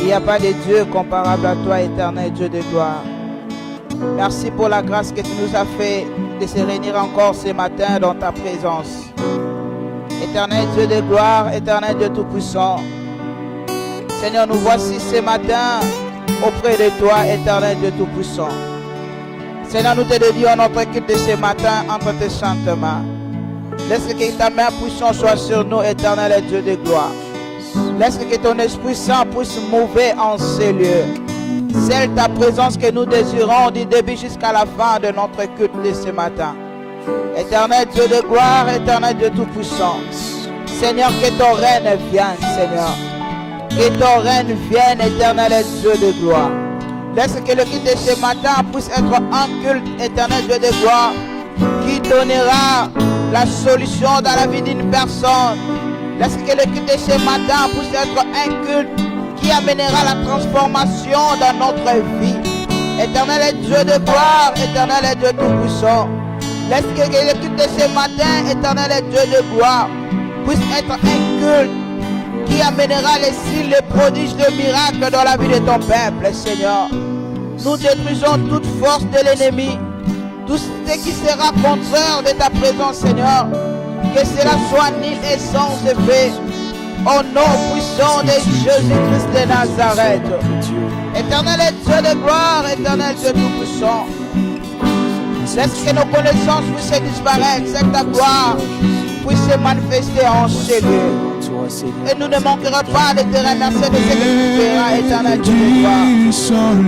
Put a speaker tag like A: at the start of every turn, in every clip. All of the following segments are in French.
A: Il n'y a pas de Dieu comparable à toi, éternel Dieu de gloire. Merci pour la grâce que tu nous as fait de se réunir encore ce matin dans ta présence. Éternel Dieu de gloire, éternel Dieu tout-puissant. Seigneur, nous voici ce matin auprès de toi, éternel Dieu tout-puissant. Seigneur, nous te dédions notre culte de ce matin entre tes saintes mains. Laisse que ta main puissante soit sur nous, éternel Dieu de gloire. Laisse que ton Esprit Saint puisse mouver en ces lieux. C'est ta présence que nous désirons du début jusqu'à la fin de notre culte de ce matin. Éternel Dieu de gloire, éternel Dieu tout-puissant. Seigneur, que ton règne vienne, Seigneur. Que ton règne vienne, éternel Dieu de gloire. Laisse que le culte de ce matin puisse être un culte, éternel Dieu de gloire, qui donnera la solution dans la vie d'une personne. Laisse que le culte de ce matin puisse être un culte qui amènera la transformation dans notre vie. Éternel Dieu de gloire, éternel Dieu tout-puissant. Laisse que le culte de ce matin, éternel Dieu de gloire, puisse être un culte qui amènera les signes, les prodiges, les miracles dans la vie de ton peuple, Seigneur. Nous détruisons toute force de l'ennemi, tout ce qui sera contraire de ta présence, Seigneur. Que cela soit nul et sans effet. Au nom puissant de Jésus-Christ de Nazareth. Éternel Dieu de gloire, éternel Dieu tout-puissant. Laisse que nos connaissances puissent disparaître, c'est ta gloire puisse se manifester en ces lieux. Et nous ne manquerons pas de te remercier de ce que tu feras, éternel Dieu de gloire.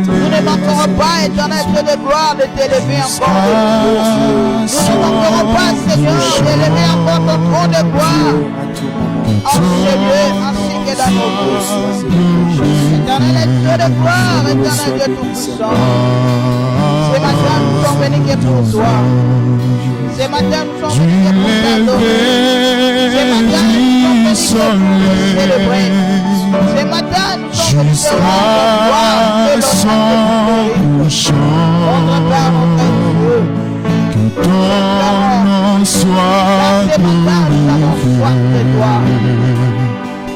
A: Nous ne manquerons pas, éternel Dieu de gloire, de t'élever encore de gloire. Nous ne manquerons pas, Seigneur, d'élever encore ton trône de gloire en ces lieux ainsi que dans nos vies. Éternel Dieu de gloire, éternel Dieu tout-puissant. Ce matin, nous sommes venus que pour toi. Ce matin, nous sommes venus que pour t'adorer. Ce matin, nous sommes venus que pour célébrer. Ce matin, nous sommes venus que pour notre Père, notre Dieu.
B: Que ton nom soit
A: ce matin, nous avons soif de toi.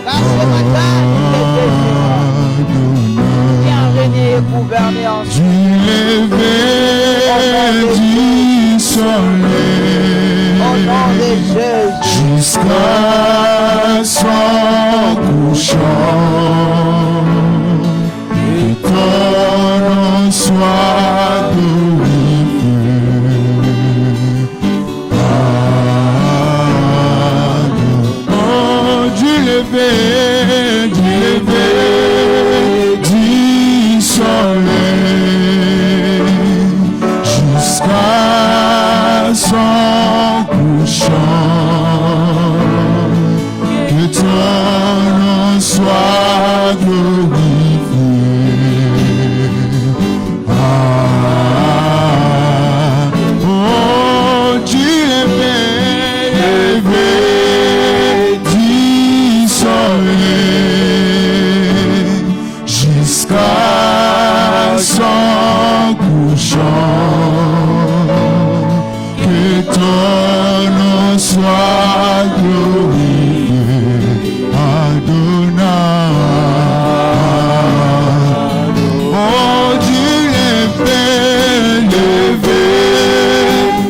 A: Car ce matin, nous te désirons. Viens régner et gouverner en
B: du lever du soleil
A: au nom de Jésus.
B: Jusqu'à son couchant. Que ton nom soit glorifié. Oh, du lever du soleil jusqu'à son couchant. Que ton nom soit glorifié. Oh, du lever du soleil jusqu'à son couchant. Que ton nom soit glorifié, Adonai. Oh, du lever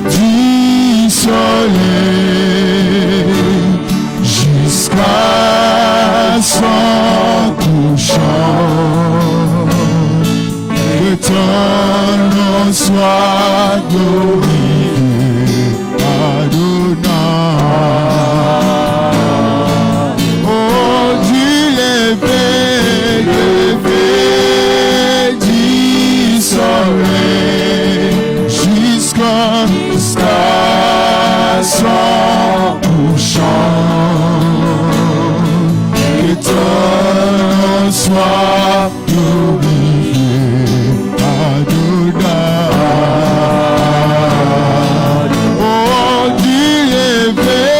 B: du soleil jusqu'à son couchant. Que ton nom soit glorifié, Adonai. Oh, du lever du soleil jusqu'à son couchant. Que ton nom soit glorifié, Adonai. Oh, du lever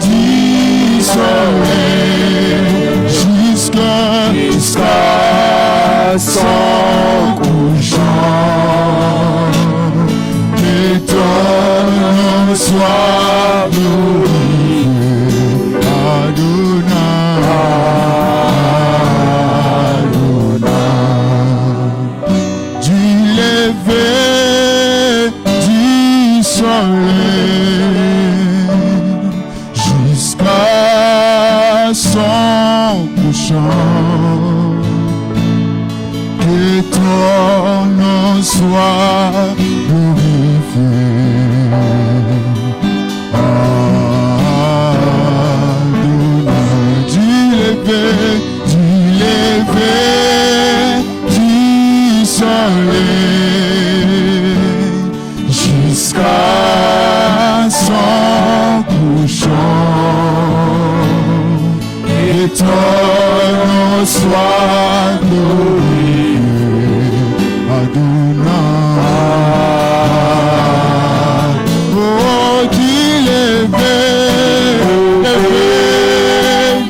B: du soleil jusqu'à son couchant. Que ton nom soit glorifié, Adonai. touchant. Que ton nom soit glorifié. Adonai, du soleil jusqu'à son couchant. Et ton nom soit glorifié. Adonai, oh, qu'il élevé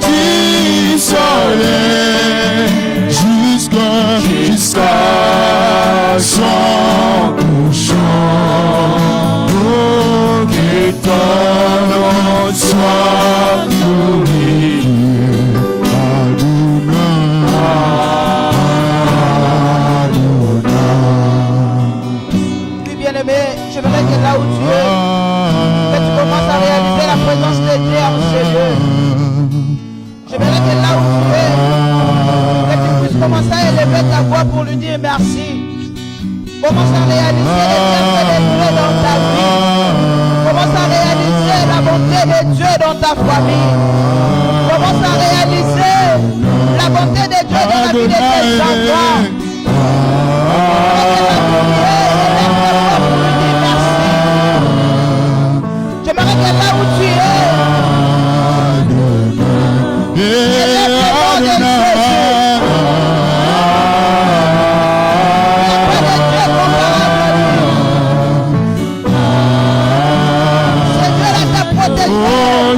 B: du soleil jusqu'à son couchant. Oh, que ton nom soit glorifié.
A: Bien-aimé, je voudrais que là où tu es, que tu commences à réaliser la présence de Dieu en ce lieu. Je voudrais que là où tu es, que tu puisses commencer à élever ta voix pour lui dire merci. Commence à réaliser les bienfaits de Dieu dans ta vie. Commence à réaliser la bonté de Dieu dans ta famille. Commence à réaliser la bonté de Dieu dans la vie de tes enfants. J'aimerais que là où tu es,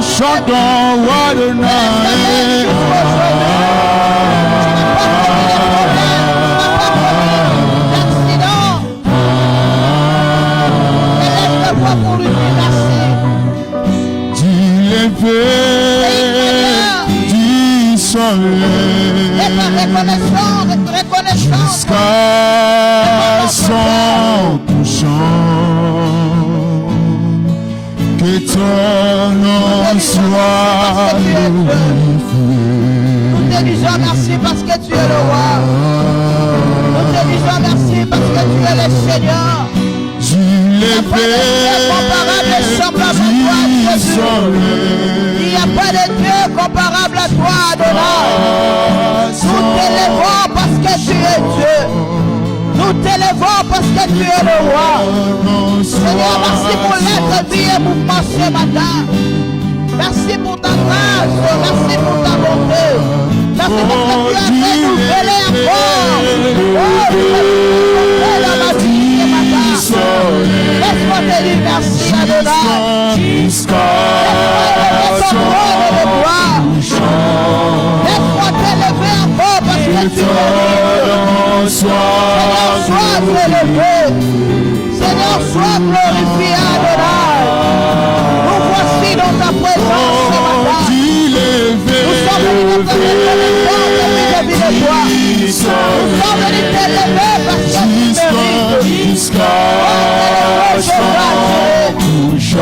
B: chantons Adonai. Du soleil jusqu'à son couchant. Que ton nom soit glorifié.
A: Nous te disons merci parce que tu es le roi. Nous te disons merci parce que tu es le Seigneur.
B: Il n'y a pas de Dieu comparable semblable à toi, Jésus.
A: Il n'y a pas de Dieu comparable à toi, Adonai. Nous t'élevons parce que tu es Dieu. Nous t'élevons parce que tu es le roi. Seigneur, merci pour l'être vie et mouvement ce matin. Merci pour ta grâce. Merci pour ta bonté. Merci parce que tu as renouvelé encore. Oh, dans ma vie ce matin. Laisse-moi te dire merci, Adonai. Laisse-moi élever ton trône de gloire. Laisse-moi t'élever encore parce que tu es Seigneur, sois élevé. Seigneur, sois glorifié, Adonai. Nous voici dans ta présence ce matin. Nous sommes venus dans ta reconnaissance vis-à-vis de toi. Nous sommes venus t'élever parce que tu mérites. Sois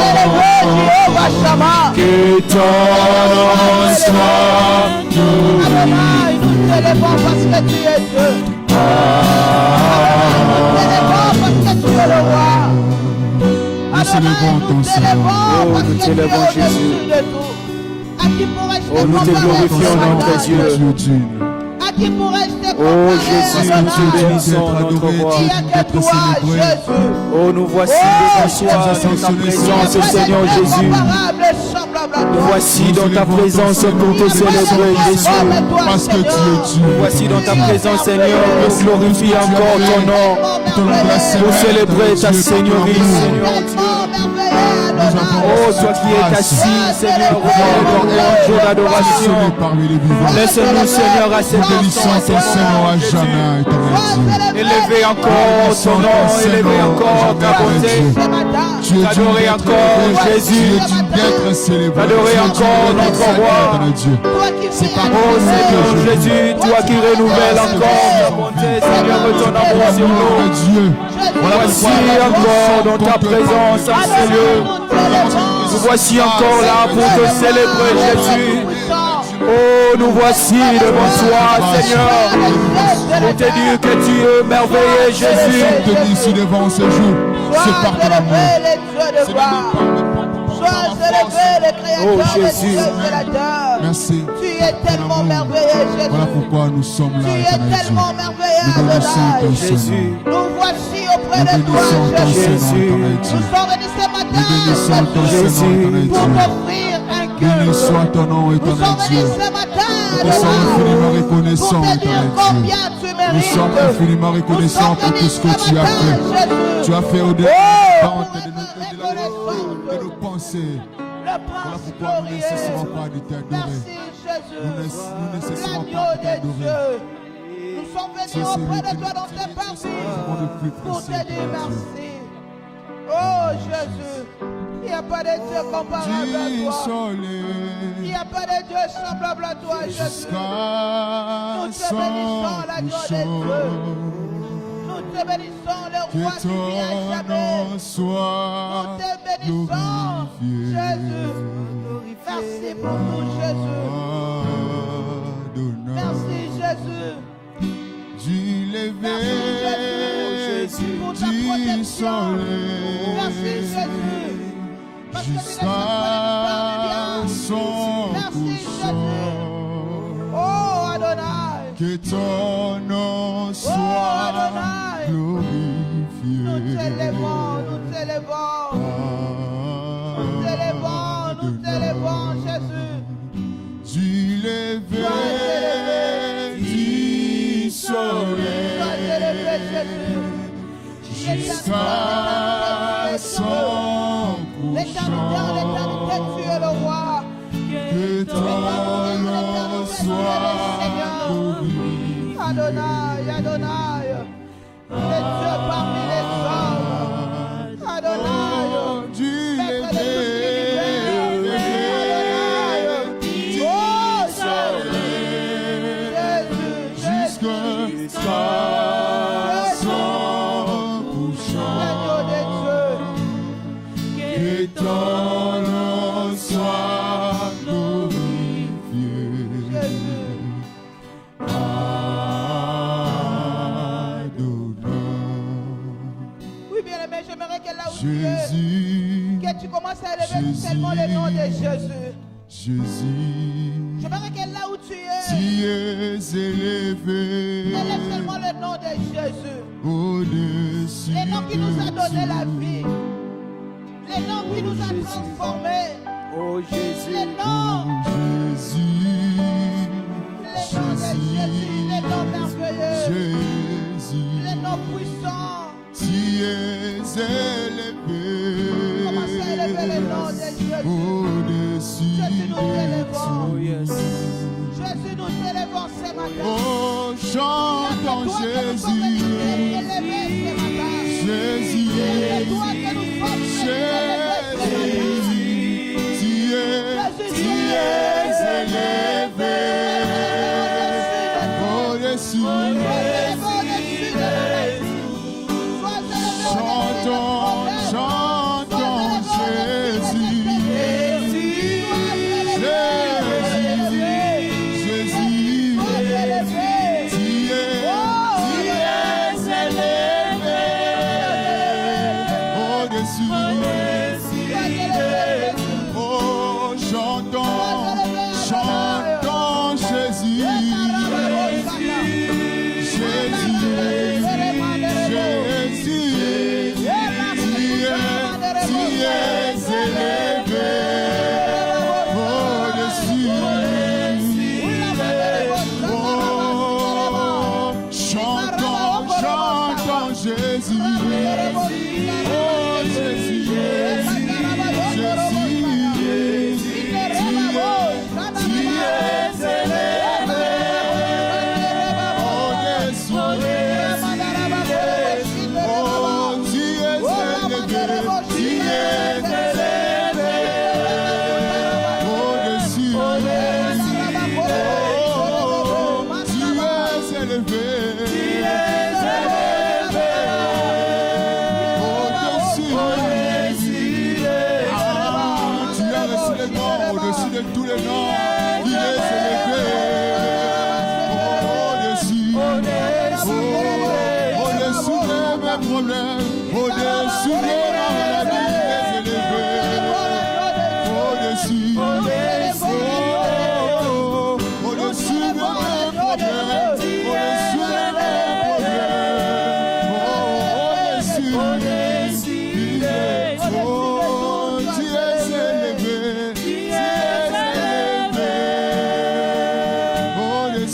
A: élevé, Jéhovah Shammah.
B: Que ton nom soit
A: Adonai, nous t'élevons parce que tu es Dieu. Adonai, nous t'élevons parce que tu es le roi. Adonai, nous t'élevons parce que tu es au-dessus de tout. À qui pourrais-je te
C: nous te glorifions, notre Dieu.
A: À qui pourrais-je te
C: Oh Jésus, nous te bénissons, notre roi.
A: Il n'y a que toi, Jésus.
C: Oh, nous voici devant toi, dans ta présence, Seigneur Jésus. Nous voici dans ta présence pour te célébrer, Jésus.
B: Parce que tu es Dieu.
C: Nous voici dans ta présence, Seigneur, pour glorifier encore ton nom, pour célébrer ta Seigneurie, Seigneur Dieu. Oh, toi qui es assis, Seigneur, au jeu d'adoration. Laisse-nous, Seigneur, à cette
B: Bénissons ton Seigneur à jamais, éternel Dieu.
C: élever encore ton nom, élever encore ta bonté.
B: Tu es
C: T'adorer encore Jésus.
B: d'être célébré.
C: T'adorer encore notre roi.
B: Dieu.
C: Oh Seigneur Jésus, toi qui renouvelles encore ta bonté, Seigneur, ton amour sur nous.
B: Dieu.
C: Voici encore dans ta présence en ce lieu. Nous voici encore là pour te célébrer, Jésus. Oh, nous nous voici devant toi, Seigneur, pour te dire que tu es merveilleux, Jésus.
B: Nous sommes ici devant ce jour. C'est par ton amour.
A: Sois élevé, le créateur des cieux et de la terre.
B: Merci.
A: Tu es tellement merveilleux, Jésus.
B: Voilà pourquoi nous sommes là,
A: Tu es
B: éternel Dieu.
A: tellement merveilleux,
B: Nous bénissons
A: Adonai.
B: ton Seigneur.
A: Nous voici auprès
B: Nous
A: de toi,
B: bénissons ton
A: Jésus.
B: Seigneur, éternel Dieu.
A: Nous sommes venus ce
B: Nous
A: matin,
B: bénissons ton
A: Jésus,
B: Seigneur, éternel
A: pour
B: Dieu.
A: t'offrir un
B: Béni
A: culte.
B: soit ton nom,
A: Nous
B: éternel
A: sommes
B: Dieu.
A: venus ce matin,
B: Nous sommes infiniment
A: Adonai, pour
B: reconnaissants,
A: te dire
B: éternel Dieu.
A: combien tu
B: Nous
A: mérites.
B: sommes infiniment
A: Nous
B: reconnaissants
A: sommes
B: pour tout
A: venus
B: ce
A: ce
B: que tu as
A: matin,
B: fait.
A: Jésus.
B: Tu as fait au-delà
A: Oh,
B: de nos pensées.
A: le
B: Voilà
A: prince
B: pourquoi nous ne
A: glorieux.
B: cesserons pas de t'adorer.
A: Merci Jésus.
B: Nous ne cesserons
A: L'agneau
B: pas de
A: de
B: t'adorer.
A: Dieu. Nous sommes venus auprès de toi dans tes parties pour te dire merci. Oh Jésus, il n'y a pas de Dieu comparable à
B: Du
A: toi. Il
B: soleil
A: n'y a pas de Dieu semblable à toi, Jésus.
B: jusqu'à
A: Nous te bénissons, l'agneau des dieux. Nous te bénissons, le
B: que
A: roi qui vit à
B: ton
A: jamais.
B: nom
A: Nous
B: soit
A: te bénissons,
B: glorifié.
A: Jésus. Merci pour tout, Jésus.
B: Adonai.
A: Merci, Jésus.
B: Du lever
A: Jésus, pour ta
B: du
A: protection.
B: soleil
A: Merci, Jésus. Parce que tu
B: jusqu'à
A: laisses
B: son
A: Merci,
B: couchant.
A: Oh, Adonai.
B: Que ton nom soit
A: Adonai.
B: glorifié.
A: Nous t'élevons, nous t'élevons. Nous t'élevons, nous t'élevons, Jésus.
B: Du lever du soleil
A: Sois élevé, Jésus.
B: jusqu'à son
A: L'éternité en l'éternité,
B: couchant.
A: tu es le roi.
B: Que ton nom soit glorifié.
A: Adonai, Adonai, le Dieu parmi les hommes. Adonai,
B: Du
A: maître de tout
B: lever
A: l'univers.
B: du
A: Oh,
B: soleil
A: Jésus, Jésus,
B: jusqu'à son couchant.
A: l'agneau des dieux.
B: Que ton nom soit glorifié.
A: Jésus. Oui, bien aimé, j'aimerais que là où tu es,
B: Jésus,
A: que tu commences à élever
B: Jésus.
A: tellement le nom de Jésus.
B: Jésus,
A: J'aimerais que là où tu es,
B: tu es élevé
A: élève seulement le nom de Jésus.
B: au-dessus
A: Le nom qui nous a
B: de
A: donné la
B: tout.
A: vie. Le nom qui nous a transformés.
C: Oh Jésus,
A: Le nom,
B: Jésus,
A: le nom de Jésus, le nom merveilleux,
B: Jésus,
A: le nom puissant.
B: tu es élevé
A: Commencez à élever le nom de Jésus.
B: au-dessus
A: Jésus, nous
B: de
A: t'élevons.
C: oh yes,
A: Jésus, nous t'élevons ce matin.
B: Oh, chantons
A: Toi que nous sommes venus
B: Jésus,
A: t'élever ce matin.
B: Jésus,
A: C'est toi que nous sommes venus t'élever ce matin.
B: tu es élevé au-dessus. Chantons, chantons Jésus, Jésus, tu es élevé au-dessus.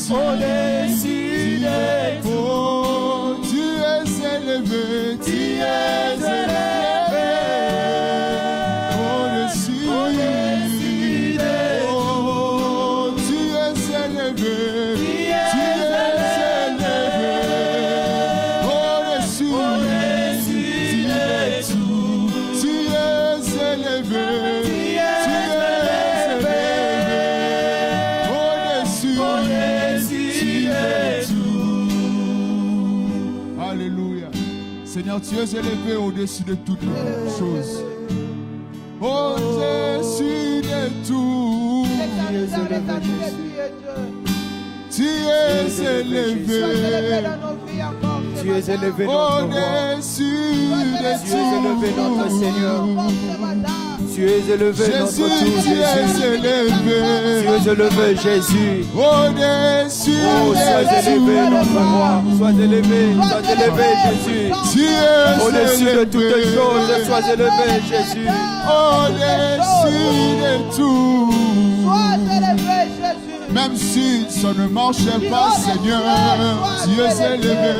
C: Au-dessus de tout.
B: Oh, tu es élevé, tu es élevé. Au-dessus de tout. Oh, tu es élevé, tu es élevé. Au-dessus de tout. Tu es élevé, tu es élevé. Au-dessus de tout. Alléluia. Seigneur, tu es élevé au-dessus de toutes choses. Au-dessus de tout. Tu es élevé.
C: Tu es élevé notre roi.
B: Au-dessus de
C: Tu es élevé notre Seigneur. Tu es élevé notre
B: Jésus,
C: tout,
B: tu es
C: Jésus.
B: élevé.
C: Tu es élevé, Jésus.
B: Au-dessus
C: Oh, sois
B: de
C: élevé notre roi. Sois élevé, Jésus.
B: Tu es
C: Au-dessus de toutes
B: élevé.
C: choses, sois élevé, Jésus.
B: Au-dessus de tout. Même si ça ne marchait pas, Seigneur, tu es élevé.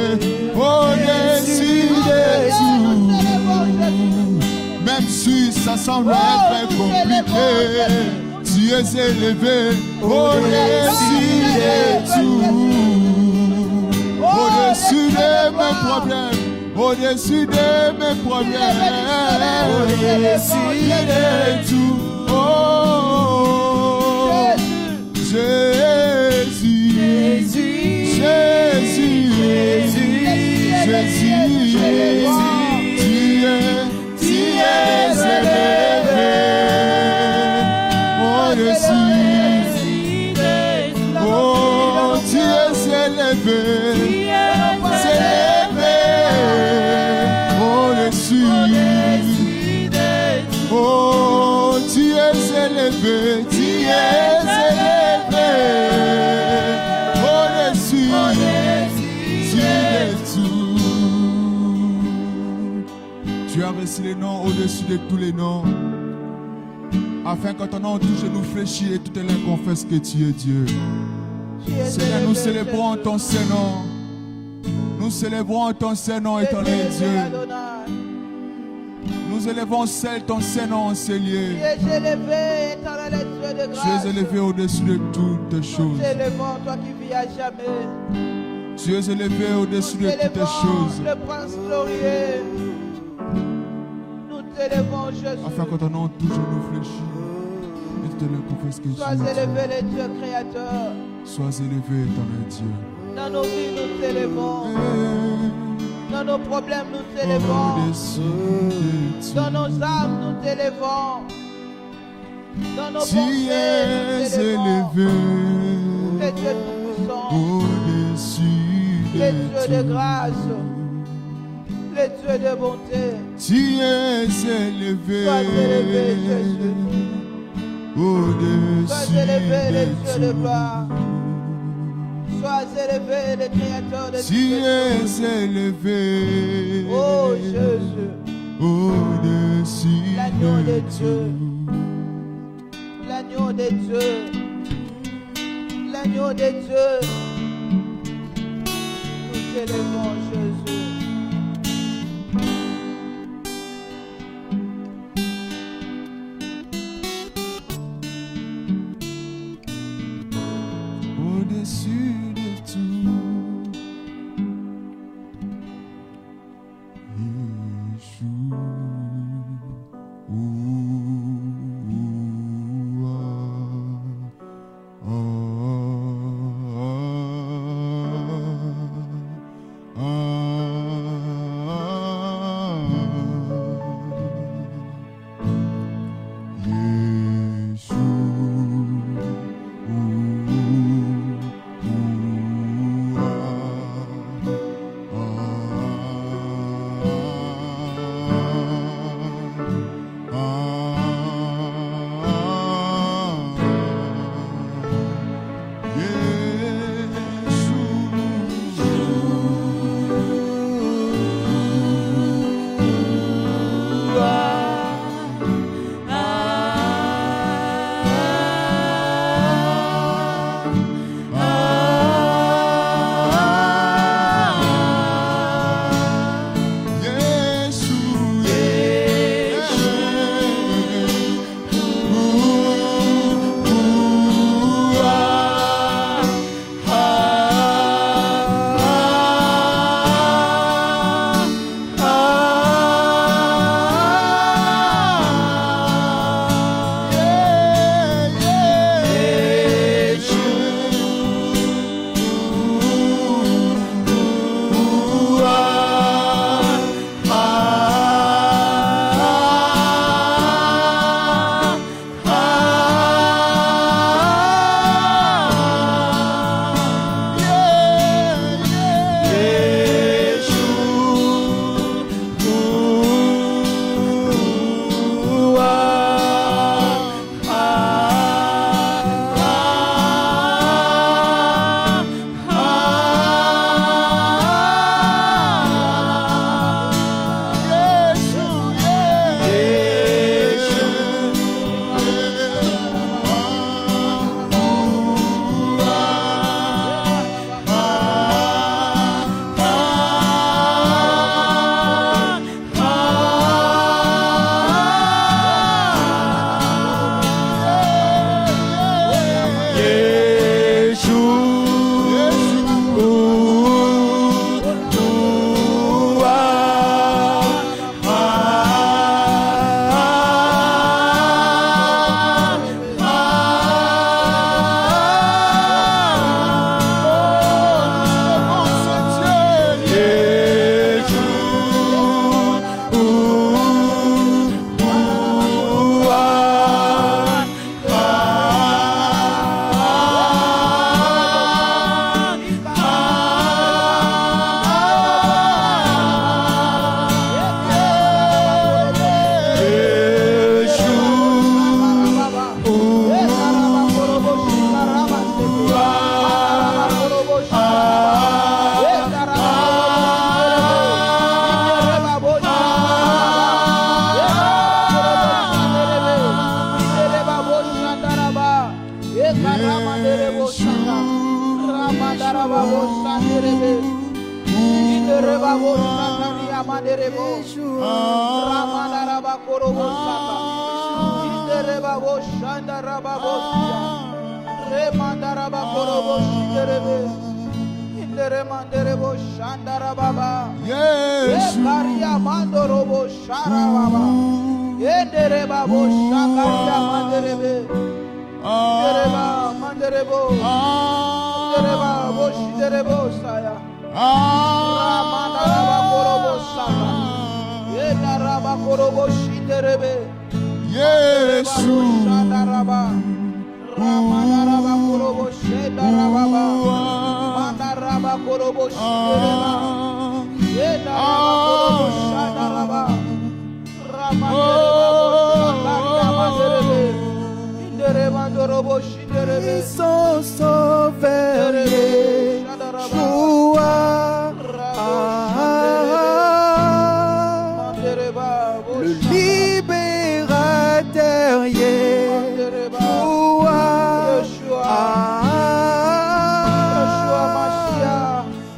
B: Au-dessus de tout. Même si ça semble être compliqué, tu es élevé. Au-dessus de tout. Au-dessus de mes problèmes. Au-dessus de mes problèmes. Au-dessus de tout. Oh, Jésus, Jésus, Jésus, Jésus, tu es élevé. Au-dessus, oh, tu es élevé. Au-dessus, oh, tu es élevé, tu es élevé. Au-dessus de tout. Tu as reçu les noms au-dessus de tous les noms, afin que ton nom touche nous fléchit et toutes les langues confessent que tu es Dieu. Seigneur, nous célébrons ton Saint-Nom. Nous célébrons ton Saint-Nom, éternel Dieu. Nous élevons seul ton Saint-Nom enseigné.
A: Tu es élevé, éternel Dieu de grâce.
B: Tu es élevé au-dessus de toutes choses.
A: Nous t'élevons, toi qui vis à jamais.
B: Tu es élevé au-dessus de toutes choses.
A: Le prince glorieux. Nous t'élevons, Jésus.
B: Afin que ton nom touche nous fléchit. Et te le confesse que tu
A: Sois
B: es
A: élevé,
B: Dieu.
A: le Dieu créateur.
B: Sois élevé, éternel Dieu.
A: Dans nos vies, nous t'élevons. Dans nos problèmes, nous t'élevons.
B: Au-dessus de tout.
A: Dans nos âmes, nous t'élevons. Dans nos
B: Tu
A: pensées, nous
B: es
A: t'élevons.
B: élevé.
A: Les dieux tout-puissants,
B: Au-dessus
A: les
B: de
A: dieux de
B: tout.
A: grâce, les dieux de bonté.
B: Tu es élevé.
A: Sois élevé, Jésus.
B: Au-dessus
A: Sois élevé, les
B: de
A: dieux de gloire.
B: tout.
A: Sois élevé, le créateur de
B: Tu
A: toutes les choses.
B: es élevé.
A: Oh Jésus,
B: Au-dessus
A: l'agneau
B: de
A: de Dieu.
B: tout.
A: L'agneau de Dieu. L'agneau de Dieu. Nous t'élevons, Jésus.
B: Au-dessus de tout. Yeshua. Yeshua.
A: manderebo shaka. Ramandaraba bosanderebe. Indereba bosatari amanderebo. Ramandaraba korobo saka. Indereba boshandaraba bosia. Remandaraba korobo shinderebe. Inderemanderebo shandarababa. Ekaria mandorobo sharababa. Indereba boshakaria manderebe. Indereba manderebo. Indereba boshinderebo saya. Ramandaraba korobo saka. Indaraba korobo shinderebe.
B: Yesu.
A: Shandaraba. Ramandaraba korobo shendarababa. Mandaraba korobo shindereba. Indaraba korobo shandaraba. Ramandaraba boshakaria manderebe. Inderemandorobo shinderebe.
C: Son sauveur, Yeshua. Le libérateur, Yeshua.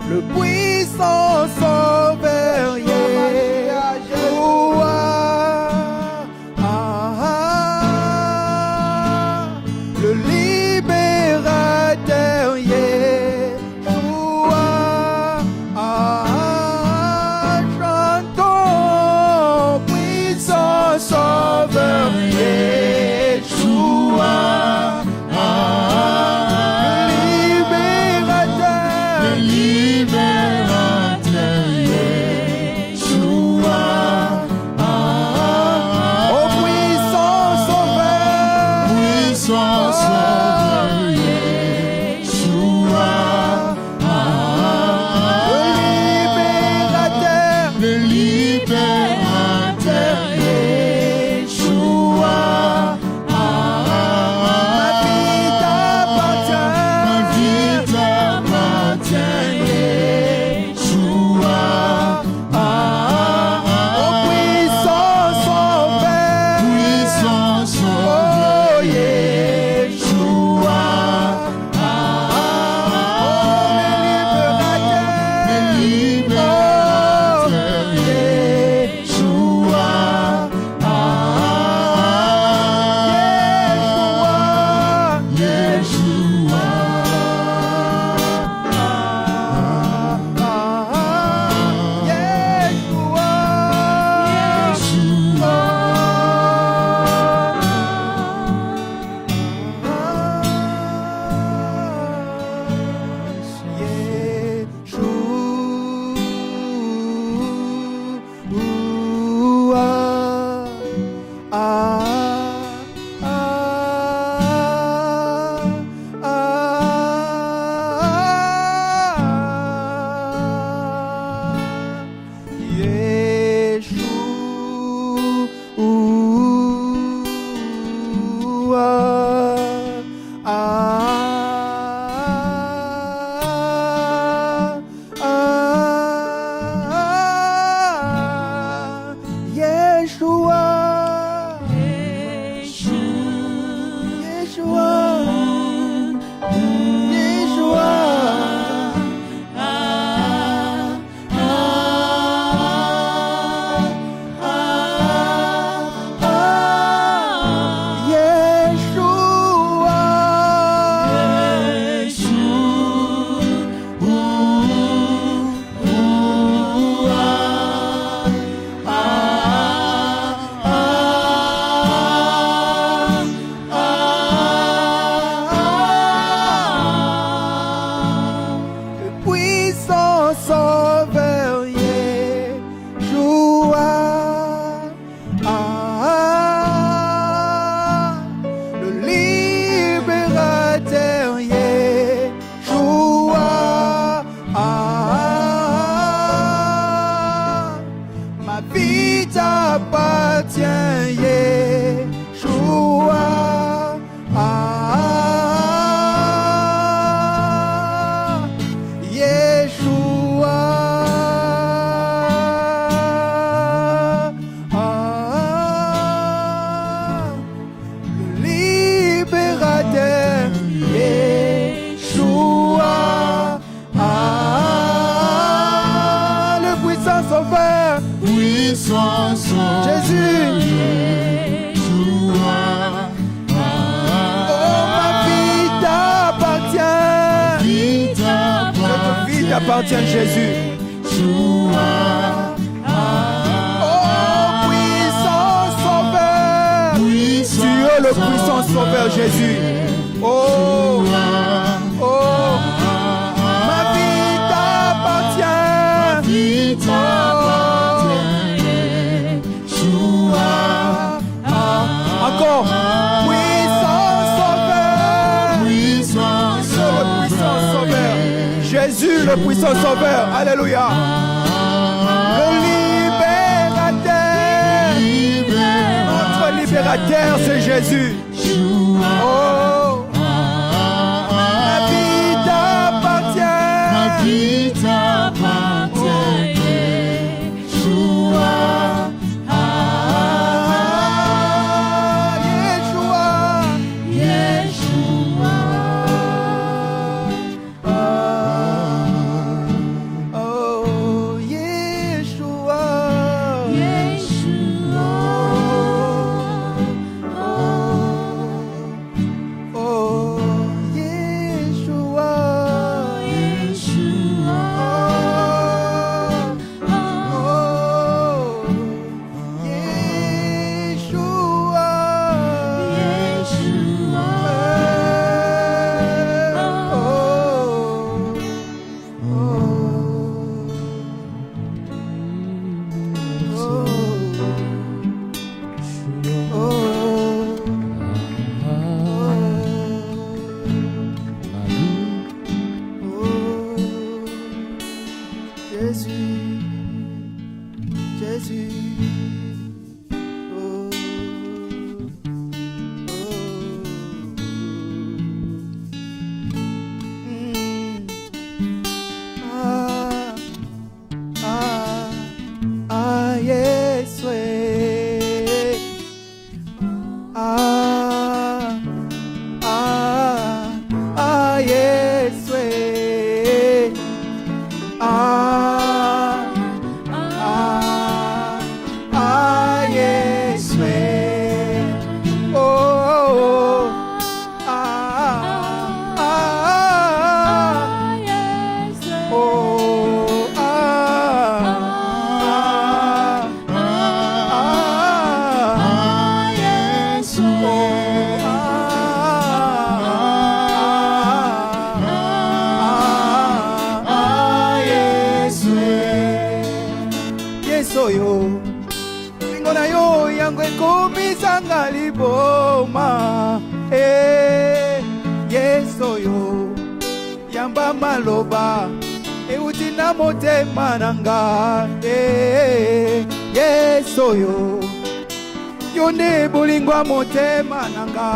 C: Le puissant sauveur, Yeshua. Le libérateur. t'appartient, Jésus. Tu es le puissant sauveur, Jésus. Oh, oh, ma vie t'appartient. Encore, puissant sauveur. Jésus, le puissant sauveur. Alléluia. Le libérateur. Notre libérateur, c'est Jésus. Oh, ma vie t'appartient.
D: Maloba eutina motema nanga yesoyo yone bolingwa motema nanga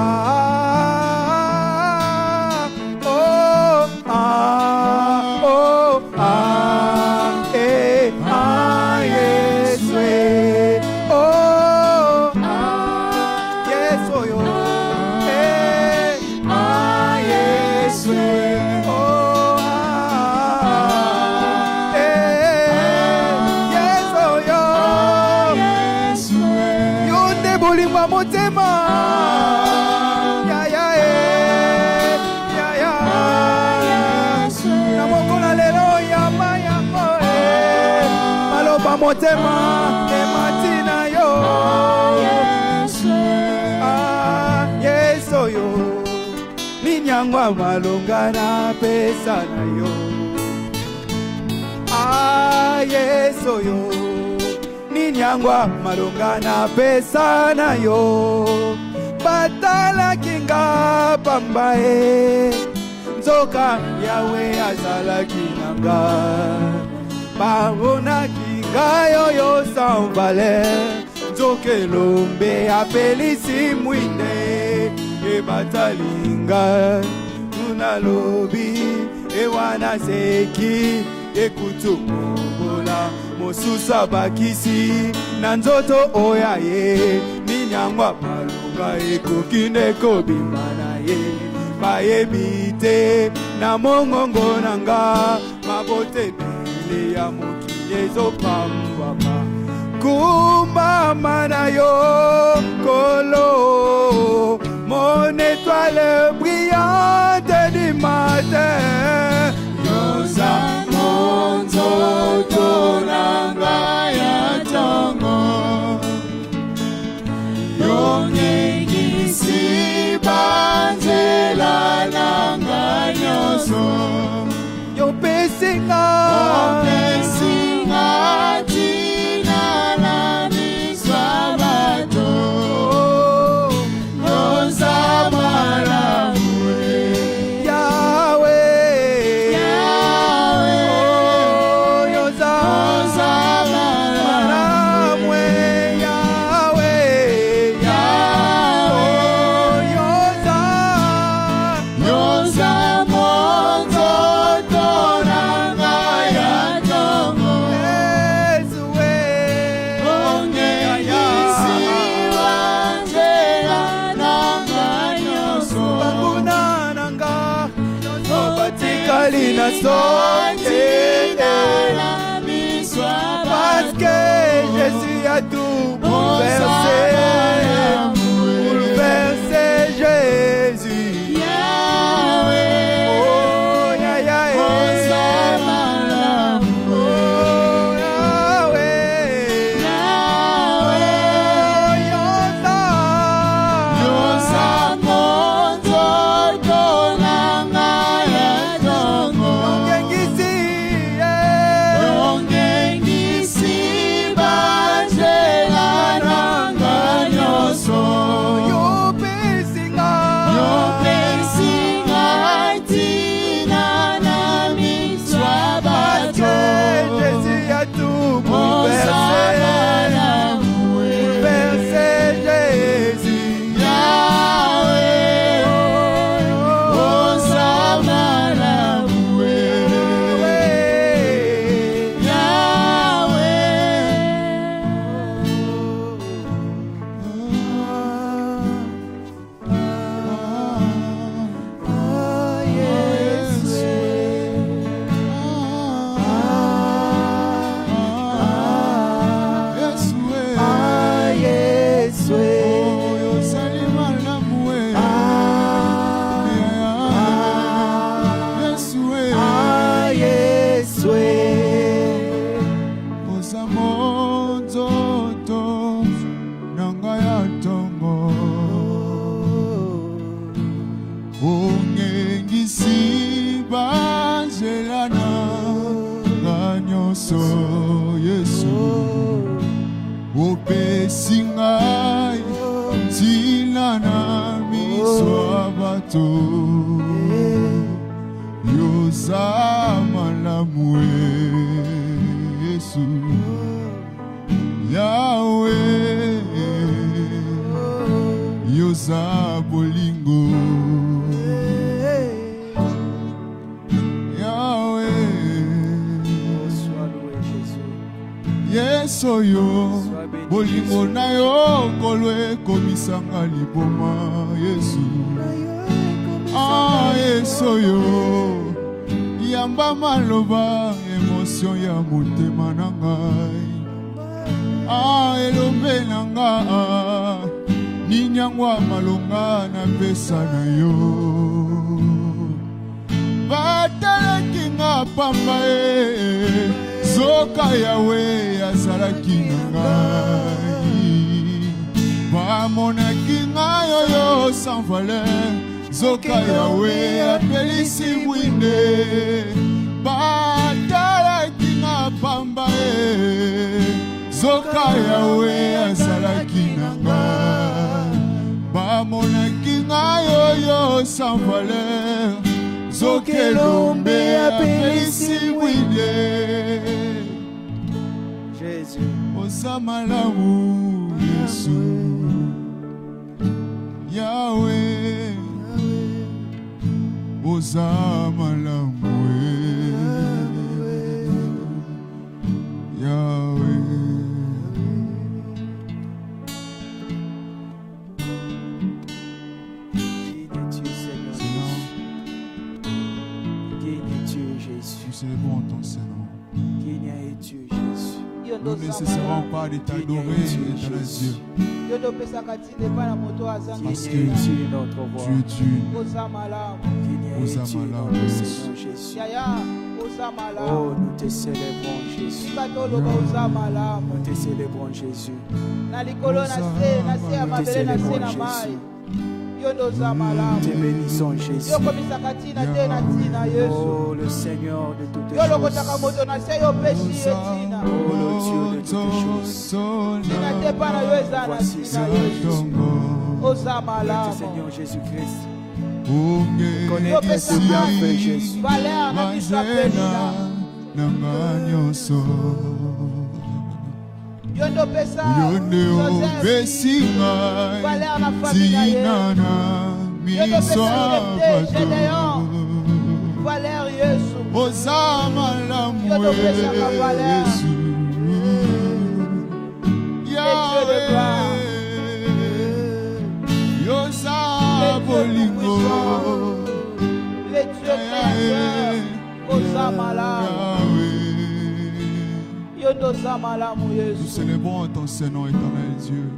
D: oh yeso oh yesoyo yeso bolingwa motema na mokola lelo yamba yango maloba motema ematina yo yeso yo ninyangwa malonga na pesa na yo yeso yo ninyangwa malonga na pesa na yo batala kinga pambae nzoka yawe azala kinanga babona kinga yoyo sans valeur nzoke lombe apelisi mwinde ebatalinga tunalobi ewana seki ekutumongola mosusa bakisi na nzoto oya ye ninyangwa malunga ekokinde kobima na ye bayebi te na mongongo nanga mabotebele ya mokili ezopambwama kumbama na yo kolo mon étoile brillante du matin yoza
B: nyonso
D: yopesinga
B: opesinga tina na miso ya bato yoza malamu
D: parce que Jésus a tout bouleversé, Jésus.
B: Yahweh,
D: oh Yahweh, oh Yahweh,
B: yoza moto tonanga ya tongo yongengisi banzela nanga nyonso yopesinga tina na miso ya bato
D: Jésus a tout bouleversé, Jésus.
B: Yahweh, oza malamu Yesu opesinga tina na miso ya bato yoza malamu Yesu Yahweh yoza bolingo Yesu yo bolingo na yo kolwe komisanga liboma Yesu Yesu yo yamba maloba emotion ya motema na ngai elombe na nga ninyangwa malonga na pesa na yo batalaki nga pamba zoka yawe azalaki na ngai bamonaki ngai oyo sans valeur zoka yawe apelisi mwinde batalaki nga pamba zoka yawe azalaki na ngai bamonaki ngai oyo sans valeur zokelombe apelisi mwinde oza malamu Yesu Yahweh oza malamu Yahweh tu sais le bon en ton Seigneur. Nous ne cesserons pas de t'adorer, éternel Dieu. Parce que tu es Dieu. Osa malamu.
D: Oh, nous te célébrons Jésus. Nous te célébrons Jésus. Nous te célébrons Jésus.
C: Te bénissons, Jésus. Oh, le Seigneur de toutes choses. Oh, le Dieu de toutes choses. Voici ça. Notre Seigneur Jésus-Christ. Connais tous tes bienfaits, Jésus.
B: Yonde obesi ngai tina na miso oza malamu Yesu Yahweh yoza bolingo Nous célébrons ton Saint-Nom éternel Dieu.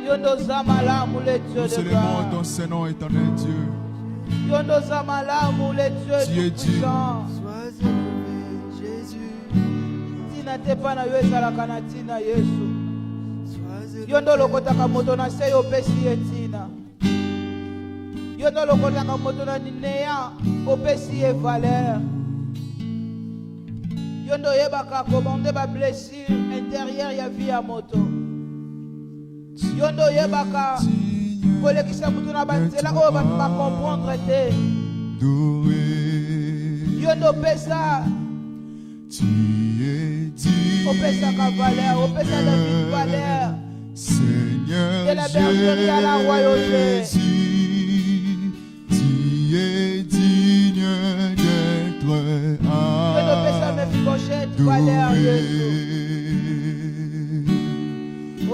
B: Nous célébrons ton Saint-Nom éternel Dieu. Tu es Dieu.
A: Yondo yebaka commandé ma blessure intérieure ya vie à moto. Yondo yebaka kolekisa mutu na banzela ko ba comprendre te. Yondo pesa
B: tu es digne.
A: O pesa ka valeur, o pesa la vie valeur.
B: Seigneur
A: de la bergerie à la royauté.
B: Tu es digne d'être adoré.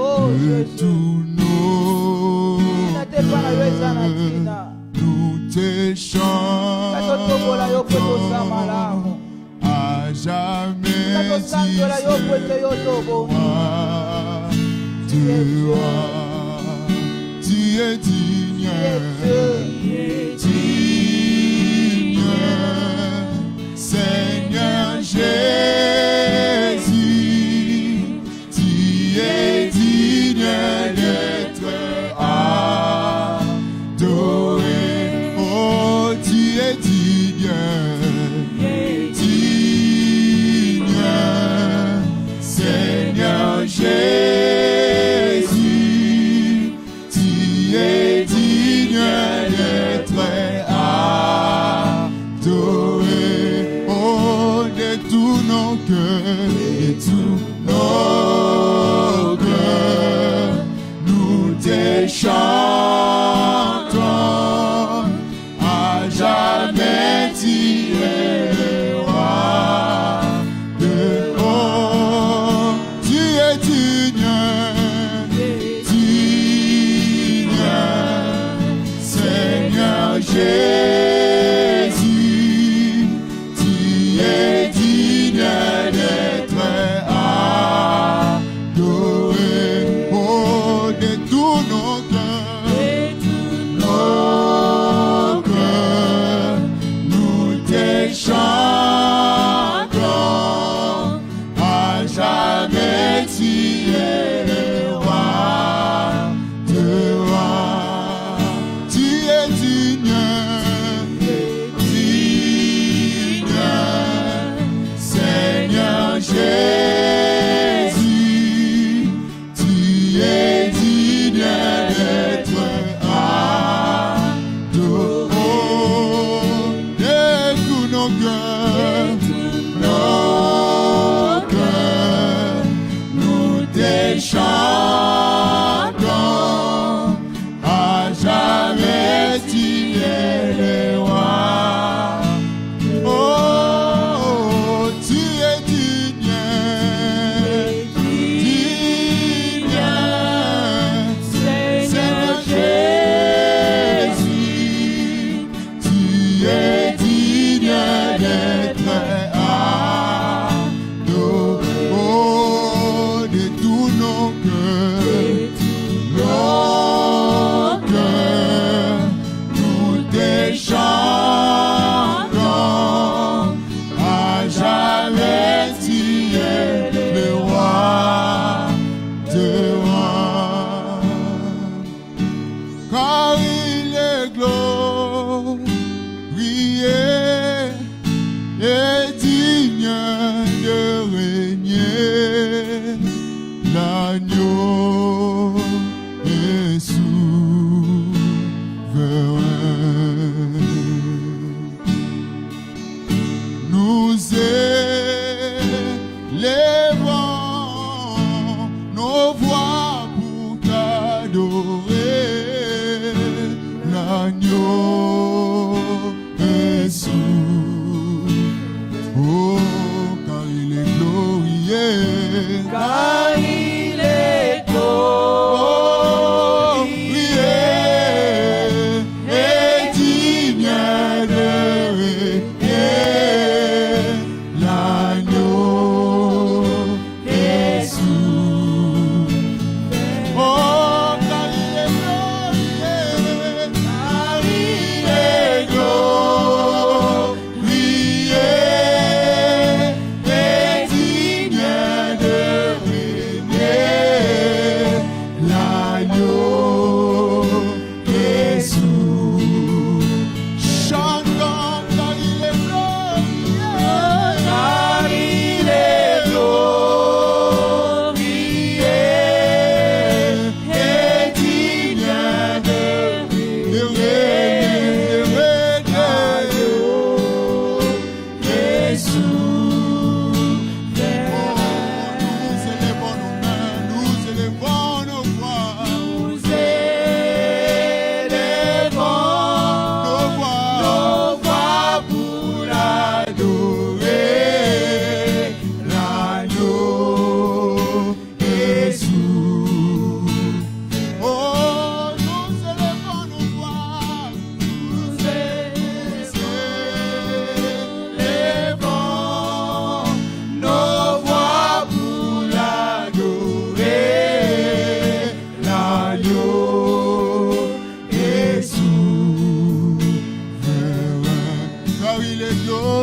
A: Oh Jésus,
B: nous te chantons à jamais tu es digne, digne, Seigneur Jésus, tu es digne d'être adoré. Oh, tu es digne, digne, Seigneur Jésus, tu es digne d'être adoré. Oh, de tous nos cœurs, de tous nos cœurs, nous te chantons à jamais. Tu es le roi de oh, tu es digne, digne, Seigneur Jésus, tu es digne d'être adoré. Oh, de tous nos cœurs, nous te chantons à jamais. Tu es le roi de rois. Tu es digne, digne, Seigneur Jésus, tu es digne d'être adoré. De tous nos cœurs, nous te chantons à jamais. Tu es le roi. Oh, tu es digne, digne, Seigneur Jésus, tu es digne d'être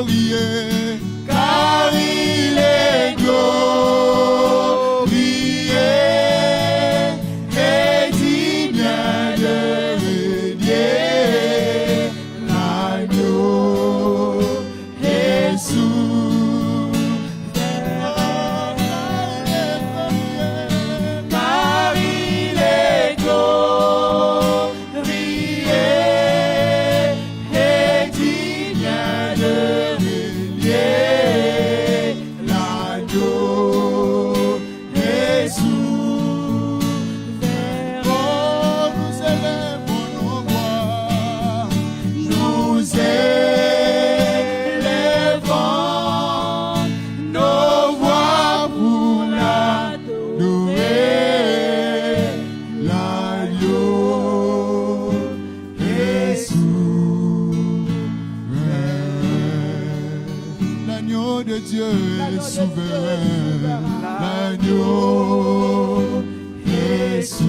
B: glorieux, car il est glorieux et digne de régner l'agneau Jésus. Car il est glorieux et digne de régner l'agneau Jésus. Oh, nous élèvons nos voix, nous élèvons nos voix pour l'adorer, l'agneau Jésus. L'agneau de Dieu est souverain, l'agneau Jésus.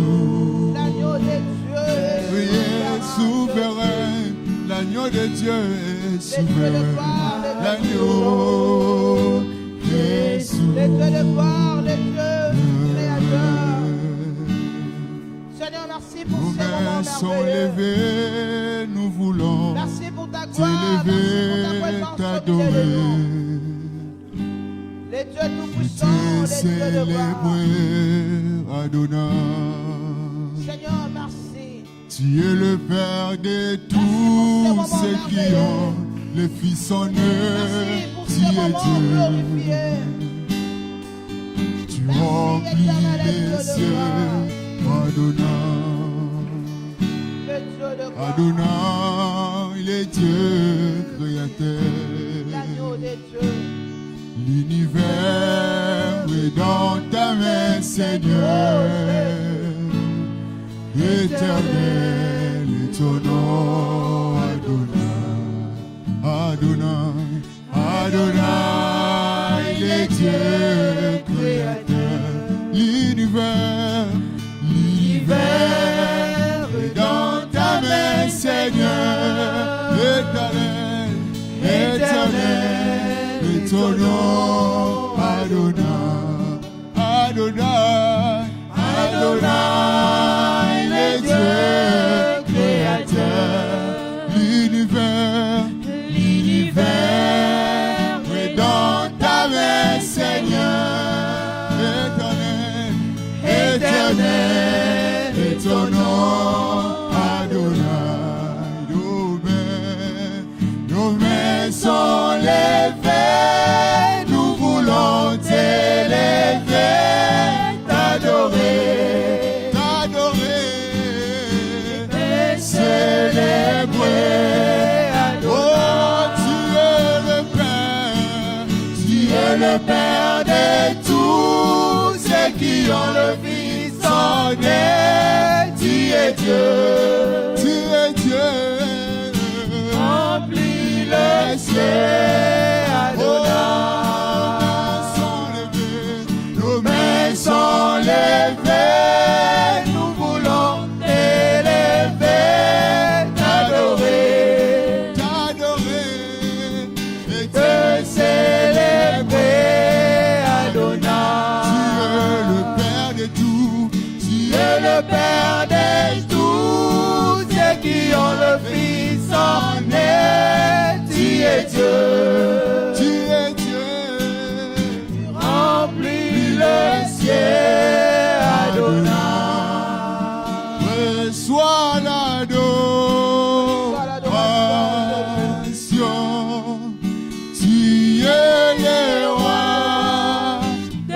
A: L'agneau de Dieu.
B: Oui, est souverain, l'agneau de Dieu est souverain, l'agneau Jésus.
A: Les dieux de gloire, les dieux créateurs. Seigneur, merci pour
B: Nos
A: ces moments
B: mains sont
A: merveilleux.
B: levées, nous voulons
A: Merci pour ta gloire, merci pour ta
B: t'élever,
A: présence au milieu de
B: t'adorer,
A: nous. Les dieux tout-puissants,
B: te
A: les dieux de gloire.
B: célébrer, Adonai.
A: Seigneur, merci.
B: Tu es le Père de tous ceux qui ont les fils en eux.
A: Merci pour
B: Tu
A: ce
B: es
A: moment
B: Dieu.
A: glorifié.
B: Tu remplis les cieux, Adonai.
A: Le Dieu de gloire,
B: Adonai, il est Dieu créateur.
A: l'agneau des dieux.
B: L'univers est dans ta main, Seigneur. Éternel est ton nom, Adonai. Adonai, Adonai, il est Dieu créateur. L'univers est dans ta main, Seigneur. Éternel, éternel est ton nom, Adonai. Adonai, Adonai, il est Dieu créateur. L'univers est dans ta main, Seigneur. Éternel, éternel est ton nom, Adonai. Nos mains sont levées, nous voulons t'élever, t'adorer, célébrer, adorer. Oh, tu es le Père de tous ceux qui ont le Fils en eux. Tu es Dieu, remplis le ciel, Adonai. Nos mains sont levées, nous voulons t'élever, t'adorer, et te célébrer, Adonai. Tu es le Père de tous, tu es le Père de tous ceux qui ont le Fils en eux. Tu es Dieu, tu remplis le ciel, Adonai. Reçois l'adoration, tu es le roi de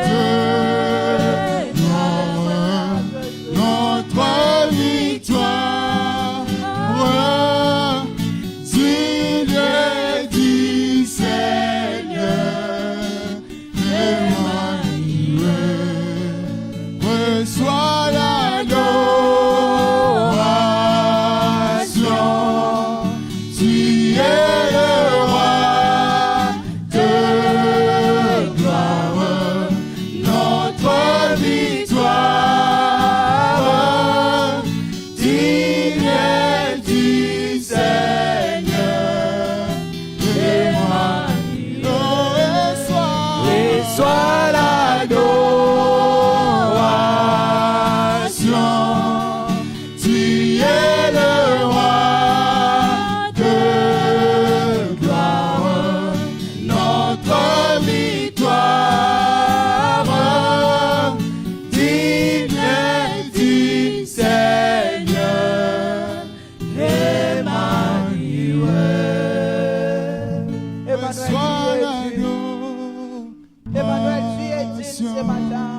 B: notre victoire. Digne du Seigneur. Reçois
A: Emmanuel, tu es digne ce matin.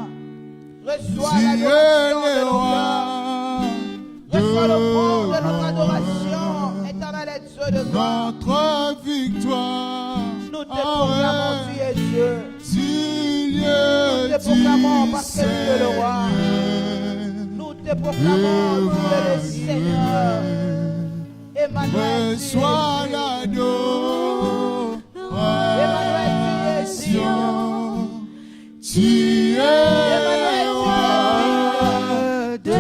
A: Reçois
B: Tu es
A: l'adoration de
B: le
A: nos
B: roi
A: cœurs. Reçois le fond de notre adoration. Éternel et Dieu de gloire.
B: notre victoire.
A: Nous te proclamons, tu es Dieu.
B: Tu
A: Nous
B: es
A: te proclamons
B: dit,
A: parce que tu es le roi.
B: Seigneur.
A: Nous te proclamons, tu es le Seigneur. Emmanuel, tu es
B: Reçois
A: Dieu.
B: l'adoration. Tu es
A: Emmanuel,
B: de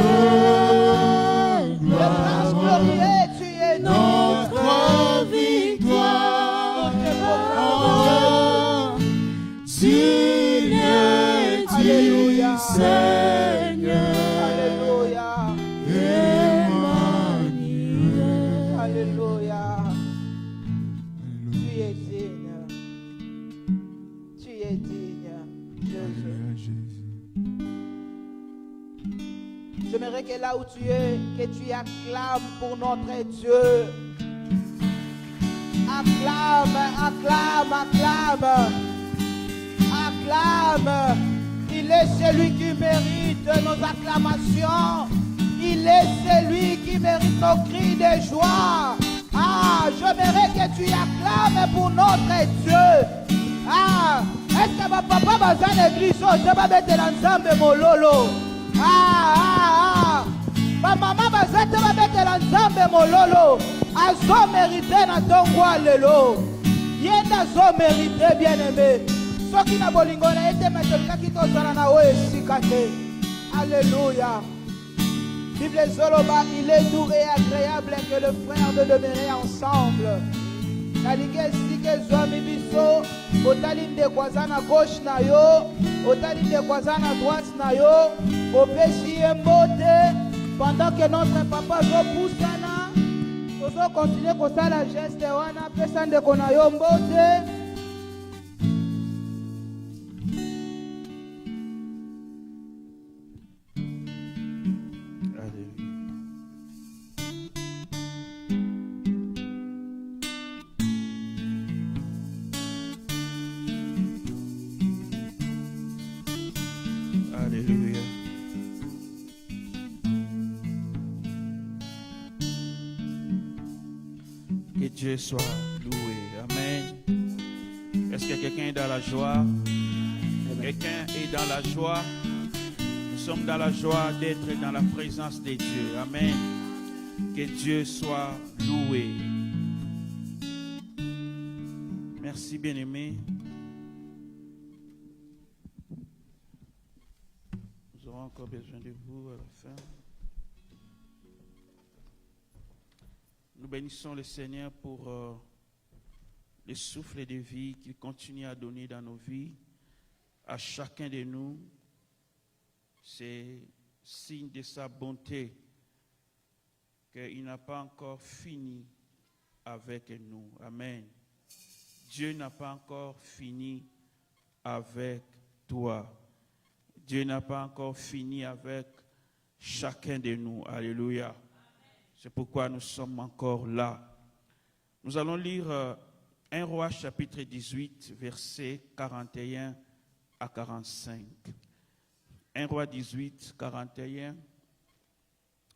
A: le prince glorieux, tu es
B: notre victoire.
A: Nous te proclamons.
B: Tu es dit,
A: Alléluia.
B: Seigneur.
A: Alléluia.
B: Emmanuel.
A: Alléluia. Tu es digne. Tu es digne. Jésus.
B: Alléluia, Jésus.
A: J'aimerais que là où tu es, que tu acclames pour notre Dieu. Acclame, acclame, acclame. Acclame. Il est celui qui mérite nos acclamations. Il est celui qui mérite nos cris de joie. Ah, j'aimerais que tu acclames pour notre Dieu. Ah, est-ce que ma papa va dans l'église? Je vais mettre l'ensemble mololo. Ma maman va mettre l'ensemble mololo. Azo mérité na tongwa lelo. Yenda zo mérité bien aimé. Ce qui n'a bolingo na été maintenant qui tozana na we sikate. Alléluia. Bible Zoloba, il est doux et agréable que le frère de demeurer ensemble. Nalinge sike zomi biso, otalim de kwazana gauche na yo, otalim de kwazana droite na yo, opesi mbote pendant que notre papa zo poussana, ozo continuer ko sala geste wana pesa ndeko na yo mbote.
C: Alléluia. Que Dieu soit loué. Amen. Est-ce que quelqu'un est dans la joie? Quelqu'un est dans la joie? Nous sommes dans la joie d'être dans la présence de Dieu. Amen. Que Dieu soit loué. Merci, bien-aimés. Nous aurons encore besoin de vous à la fin. Nous bénissons le Seigneur pour le souffle de vie qu'il continue à donner dans nos vies, à chacun de nous. C'est signe de sa bonté qu'il n'a pas encore fini avec nous. Amen. Dieu n'a pas encore fini avec toi. Dieu n'a pas encore fini avec chacun de nous. Alléluia. C'est pourquoi nous sommes encore là. Nous allons lire 1 Roi chapitre 18, versets 41 à 45. 1 Roi 18, 41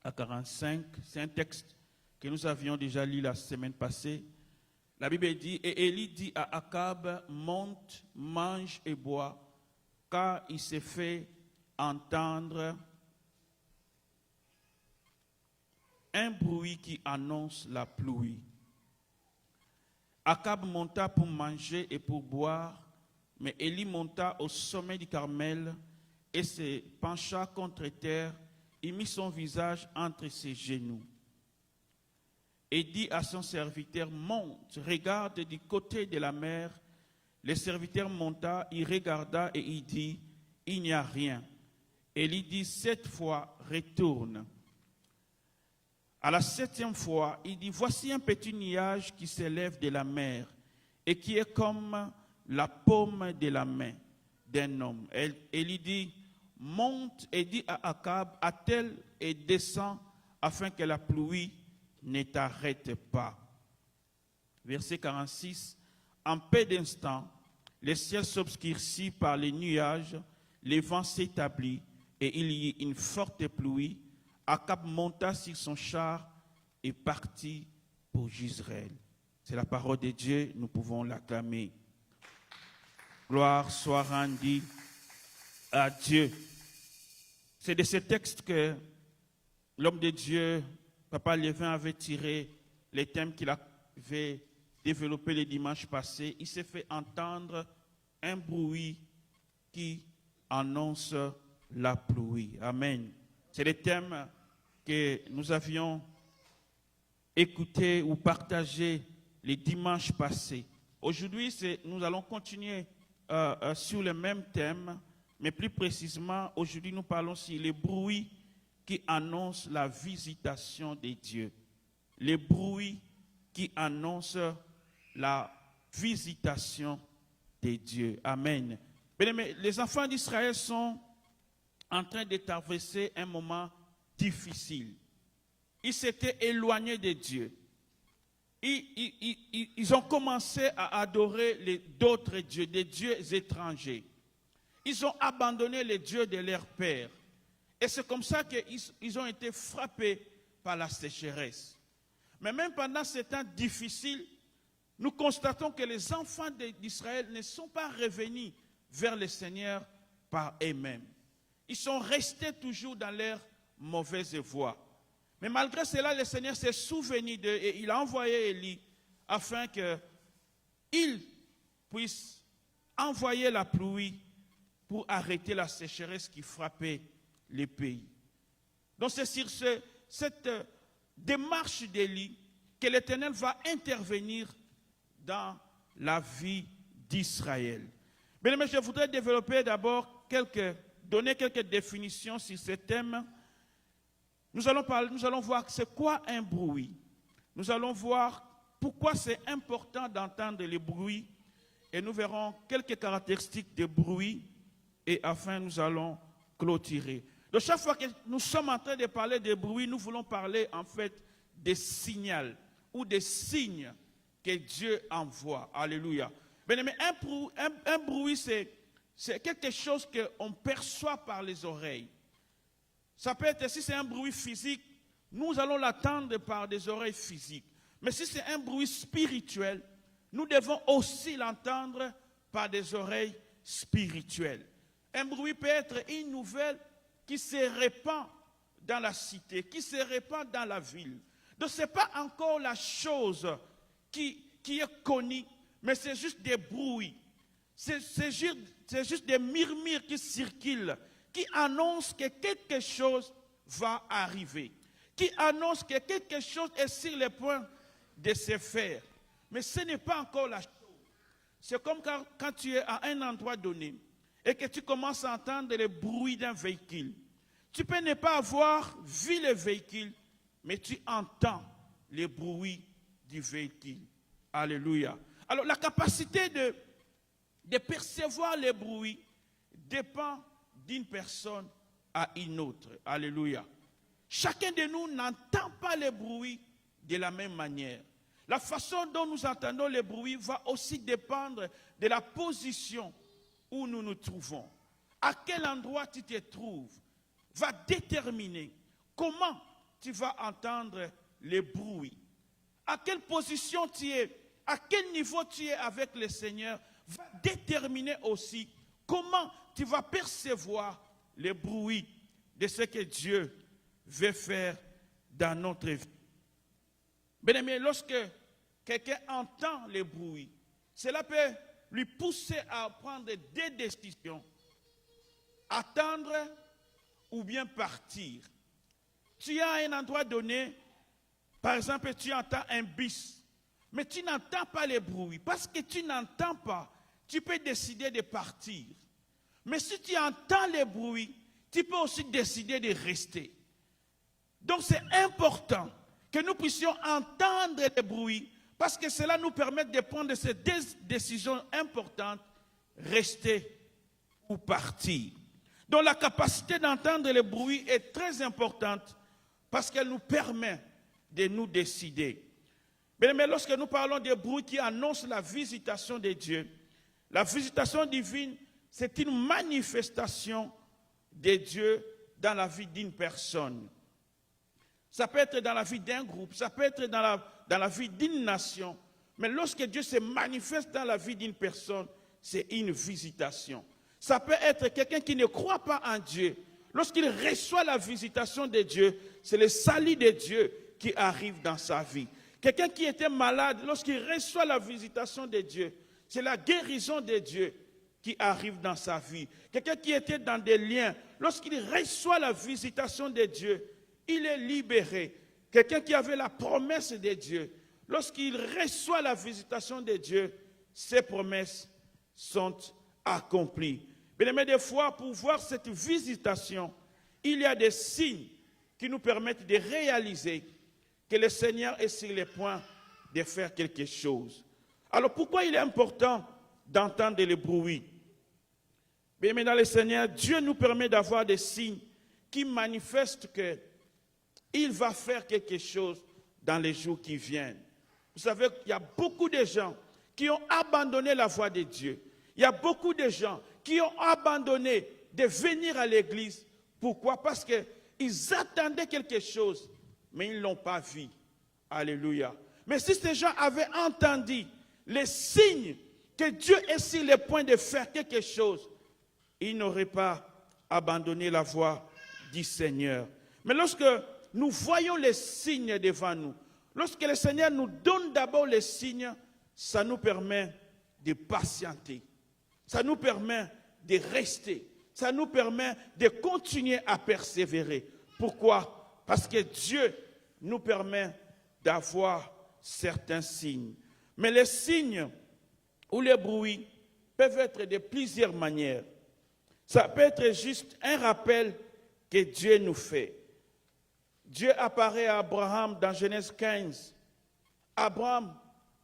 C: à 45. C'est un texte que nous avions déjà lu la semaine passée. La Bible dit, et Élie dit à Akab, monte, mange et bois, car il s'est fait entendre un bruit qui annonce la pluie. Akab monta pour manger et pour boire, mais Élie monta au sommet du Carmel et se pencha contre terre, il mit son visage entre ses genoux et dit à son serviteur, monte, regarde du côté de la mer. Le serviteur monta, il regarda et il dit, il n'y a rien. Élie dit, 7 fois, retourne. À la 7e fois, il dit, voici un petit nuage qui s'élève de la mer et qui est comme la paume de la main d'un homme. Élie dit, monte et dit à Akab, attelle et descend afin que la pluie ne t'arrête pas. Verset 46,
E: en peu d'instants, le ciel s'obscurcit par les nuages, le vent s'établit et il y eut une forte pluie. Akab monta sur son char et partit pour Jezreel. C'est la parole de Dieu, nous pouvons l'acclamer. Gloire soit rendue à Dieu. C'est de ce texte que l'homme de Dieu, Papa Lévin, avait tiré les thèmes qu'il avait développés le dimanche passé. Il s'est fait entendre un bruit qui annonce la pluie. Amen. C'est le thème que nous avions écouté ou partagé les dimanches passés. Aujourd'hui, nous allons continuer sur le même thème, mais plus précisément, aujourd'hui, nous parlons sur les bruits qui annoncent la visitation de Dieu. Les bruits qui annoncent la visitation de Dieu. Amen. Bien-aimés, les enfants d'Israël sont en train de traverser un moment difficile. Ils s'étaient éloignés de Dieu. Ils ont commencé à adorer d'autres dieux, des dieux étrangers. Ils ont abandonné les dieux de leur père. Et c'est comme ça qu'ils ont été frappés par la sécheresse. Mais même pendant ces temps difficiles, nous constatons que les enfants d'Israël ne sont pas revenus vers le Seigneur par eux-mêmes. Ils sont restés toujours dans leur mauvaise voie. Mais malgré cela, le Seigneur s'est souvenu d'eux et il a envoyé Élie afin qu'il puisse envoyer la pluie pour arrêter la sécheresse qui frappait les pays. Donc c'est sur cette démarche d'Élie que l'Éternel va intervenir dans la vie d'Israël. Bien, mais je voudrais développer d'abord donner quelques définitions sur ce thème. Nous allons voir c'est quoi un bruit. Nous allons voir pourquoi c'est important d'entendre les bruits et nous verrons quelques caractéristiques des bruits et enfin nous allons clôturer. Donc chaque fois que nous sommes en train de parler des bruits, nous voulons parler en fait des signaux ou des signes que Dieu envoie. Alléluia. Bien aimé, un bruit c'est quelque chose qu'on perçoit par les oreilles. Ça peut être, si c'est un bruit physique, nous allons l'attendre par des oreilles physiques. Mais si c'est un bruit spirituel, nous devons aussi l'entendre par des oreilles spirituelles. Un bruit peut être une nouvelle qui se répand dans la cité, qui se répand dans la ville. Donc ce n'est pas encore la chose qui est connue, mais c'est juste des bruits. C'est juste des murmures qui circulent, qui annoncent que quelque chose va arriver, qui annoncent que quelque chose est sur le point de se faire. Mais ce n'est pas encore la chose. C'est comme quand tu es à un endroit donné et que tu commences à entendre le bruit d'un véhicule. Tu peux ne pas avoir vu le véhicule, mais tu entends le bruit du véhicule. Alléluia. Alors la capacité de percevoir les bruits dépend d'une personne à une autre. Alléluia. Chacun de nous n'entend pas les bruits de la même manière. La façon dont nous entendons les bruits va aussi dépendre de la position où nous nous trouvons. À quel endroit tu te trouves va déterminer comment tu vas entendre les bruits. À quelle position tu es, à quel niveau tu es avec le Seigneur va déterminer aussi comment tu vas percevoir les bruits de ce que Dieu veut faire dans notre vie. Bien-aimé, lorsque quelqu'un entend les bruits, cela peut lui pousser à prendre des décisions, attendre ou bien partir. Tu es à un endroit donné, par exemple, tu entends un bus, mais tu n'entends pas les bruits. Parce que tu n'entends pas, tu peux décider de partir. Mais si tu entends les bruits, tu peux aussi décider de rester. Donc c'est important que nous puissions entendre les bruits, parce que cela nous permet de prendre ces décisions importantes, rester ou partir. Donc la capacité d'entendre les bruits est très importante, parce qu'elle nous permet de nous décider. Mais lorsque nous parlons des bruits qui annoncent la visitation de Dieu, la visitation divine, c'est une manifestation de Dieu dans la vie d'une personne. Ça peut être dans la vie d'un groupe, ça peut être dans la vie d'une nation. Mais lorsque Dieu se manifeste dans la vie d'une personne, c'est une visitation. Ça peut être quelqu'un qui ne croit pas en Dieu. Lorsqu'il reçoit la visitation de Dieu, c'est le salut de Dieu qui arrive dans sa vie. Quelqu'un qui était malade, lorsqu'il reçoit la visitation de Dieu, c'est la guérison de Dieu qui arrive dans sa vie. Quelqu'un qui était dans des liens, lorsqu'il reçoit la visitation de Dieu, il est libéré. Quelqu'un qui avait la promesse de Dieu, lorsqu'il reçoit la visitation de Dieu, ses promesses sont accomplies. Mais des fois, pour voir cette visitation, il y a des signes qui nous permettent de réaliser que le Seigneur est sur le point de faire quelque chose. Alors pourquoi il est important d'entendre le bruit? Mais dans le Seigneur, Dieu nous permet d'avoir des signes qui manifestent qu'il va faire quelque chose dans les jours qui viennent. Vous savez qu'il y a beaucoup de gens qui ont abandonné la voie de Dieu. Il y a beaucoup de gens qui ont abandonné de venir à l'église. Pourquoi? Parce qu'ils attendaient quelque chose, mais ils ne l'ont pas vu. Alléluia. Mais si ces gens avaient entendu les signes que Dieu est sur le point de faire quelque chose, ils n'auraient pas abandonné la voie du Seigneur. Mais lorsque nous voyons les signes devant nous, lorsque le Seigneur nous donne d'abord les signes, ça nous permet de patienter. Ça nous permet de rester. Ça nous permet de continuer à persévérer. Pourquoi? Parce que Dieu nous permet d'avoir certains signes. Mais les signes ou les bruits peuvent être de plusieurs manières. Ça peut être juste un rappel que Dieu nous fait. Dieu apparaît à Abraham dans Genèse 15. Abraham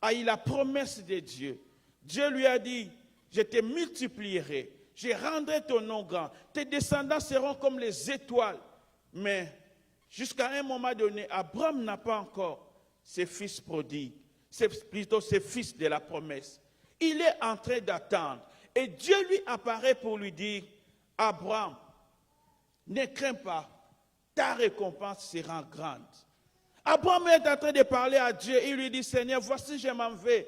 E: a eu la promesse de Dieu. Dieu lui a dit, je te multiplierai, je rendrai ton nom grand, tes descendants seront comme les étoiles. Mais jusqu'à un moment donné, Abraham n'a pas encore ses fils prodigues, c'est plutôt ses fils de la promesse. Il est en train d'attendre. Et Dieu lui apparaît pour lui dire, Abraham, ne crains pas, ta récompense sera grande. Abraham est en train de parler à Dieu. Il lui dit, Seigneur, voici je m'en vais.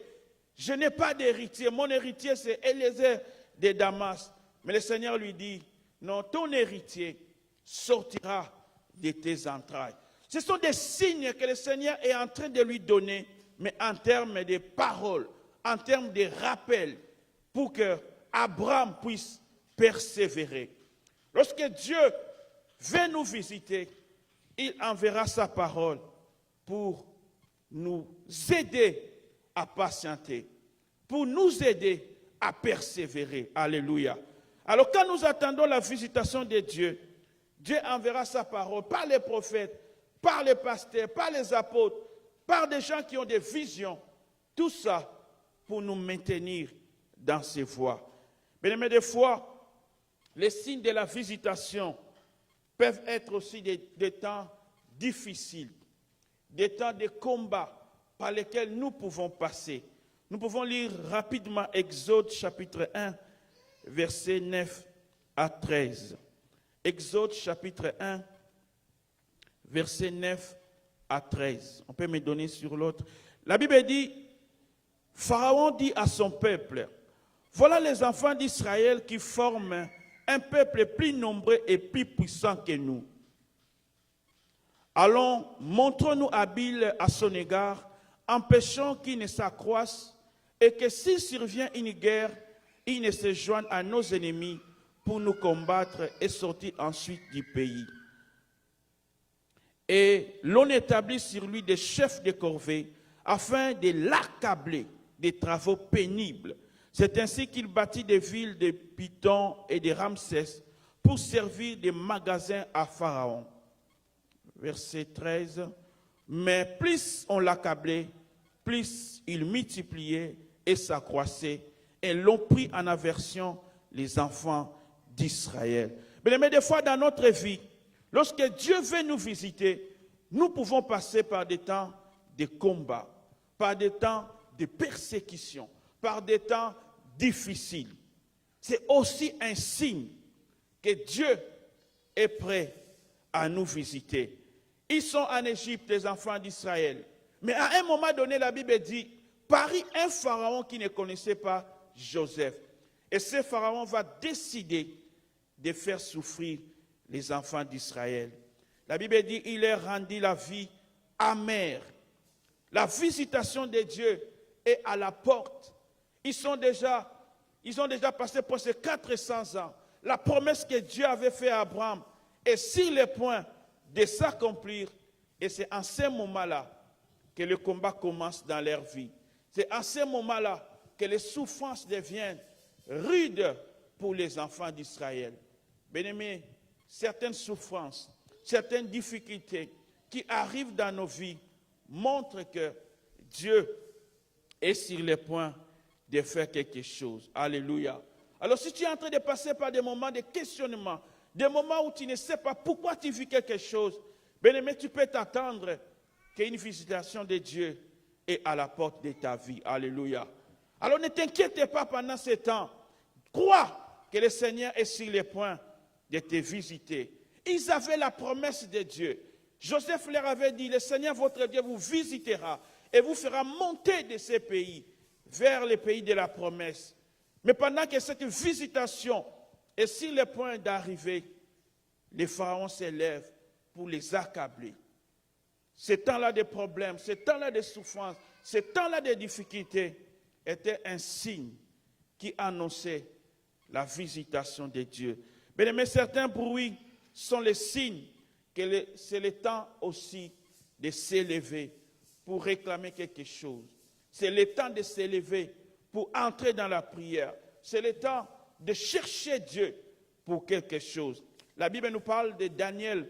E: Je n'ai pas d'héritier. Mon héritier, c'est Élézer de Damas. Mais le Seigneur lui dit, non, ton héritier sortira de tes entrailles. Ce sont des signes que le Seigneur est en train de lui donner, mais en termes de paroles, en termes de rappels, pour que Abraham puisse persévérer. Lorsque Dieu veut nous visiter, il enverra sa parole pour nous aider à patienter, pour nous aider à persévérer. Alléluia. Alors quand nous attendons la visitation de Dieu, Dieu enverra sa parole par les prophètes, par les pasteurs, par les apôtres, par des gens qui ont des visions. Tout ça pour nous maintenir dans ses voies. Mais des fois, les signes de la visitation peuvent être aussi des temps difficiles, des temps de combat par lesquels nous pouvons passer. Nous pouvons lire rapidement Exode chapitre 1, versets 9 à 13. Exode chapitre 1, versets 9 à 13. On peut me donner sur l'autre. La Bible dit, Pharaon dit à son peuple, voilà les enfants d'Israël qui forment un peuple plus nombreux et plus puissant que nous. Allons, montrons-nous habiles à son égard, empêchons qu'il ne s'accroisse et que s'il survient une guerre, il ne se joigne à nos ennemis pour nous combattre et sortir ensuite du pays. Et l'on établit sur lui des chefs de corvée afin de l'accabler des travaux pénibles. C'est ainsi qu'il bâtit des villes de Python et de Ramsès pour servir de magasins à Pharaon. Verset 13. Mais plus on l'accablait, plus il multipliait et s'accroissait, et l'ont pris en aversion les enfants d'Israël. Mais des fois dans notre vie, lorsque Dieu veut nous visiter, nous pouvons passer par des temps de combat. par des temps de persécution, par des temps difficiles. C'est aussi un signe que Dieu est prêt à nous visiter. Ils sont en Égypte, les enfants d'Israël. Mais à un moment donné, la Bible dit, parut un pharaon qui ne connaissait pas Joseph. Et ce pharaon va décider de faire souffrir les enfants d'Israël. La Bible dit, il leur rendit la vie amère. La visitation de Dieu est à la porte. Ils ont déjà passé pour ces 400 ans. La promesse que Dieu avait faite à Abraham est sur le point de s'accomplir. Et c'est en ce moment-là que le combat commence dans leur vie. C'est à ce moment-là que les souffrances deviennent rudes pour les enfants d'Israël. Bien-aimés, certaines souffrances, certaines difficultés qui arrivent dans nos vies montrent que Dieu est sur le point de faire quelque chose. Alléluia. Alors si tu es en train de passer par des moments de questionnement, des moments où tu ne sais pas pourquoi tu vis quelque chose, bien-aimé, tu peux t'attendre qu'une visitation de Dieu est à la porte de ta vie. Alléluia. Alors ne t'inquiète pas pendant ce temps. Crois que le Seigneur est sur le point de te visiter. Ils avaient la promesse de Dieu. Joseph leur avait dit, le Seigneur votre Dieu vous visitera et vous fera monter de ces pays vers les pays de la promesse. Mais pendant que cette visitation est sur le point d'arriver, les pharaons s'élèvent pour les accabler. Ces temps-là de problèmes, ces temps-là de souffrances, ces temps-là de difficultés étaient un signe qui annonçait la visitation de Dieu. Mais certains bruits sont les signes que c'est le temps aussi de s'élever pour réclamer quelque chose. C'est le temps de s'élever pour entrer dans la prière. C'est le temps de chercher Dieu pour quelque chose. La Bible nous parle de Daniel.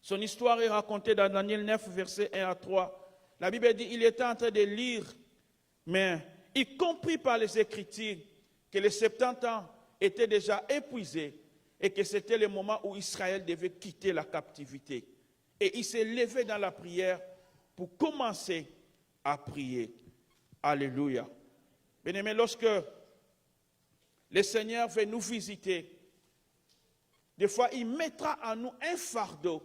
E: Son histoire est racontée dans Daniel 9, versets 1 à 3. La Bible dit qu'il était en train de lire, mais il comprit par les Écritures que les 70 ans étaient déjà épuisés et que c'était le moment où Israël devait quitter la captivité. Et il s'est levé dans la prière pour commencer à prier. Alléluia. Bien-aimés, lorsque le Seigneur veut nous visiter, des fois il mettra en nous un fardeau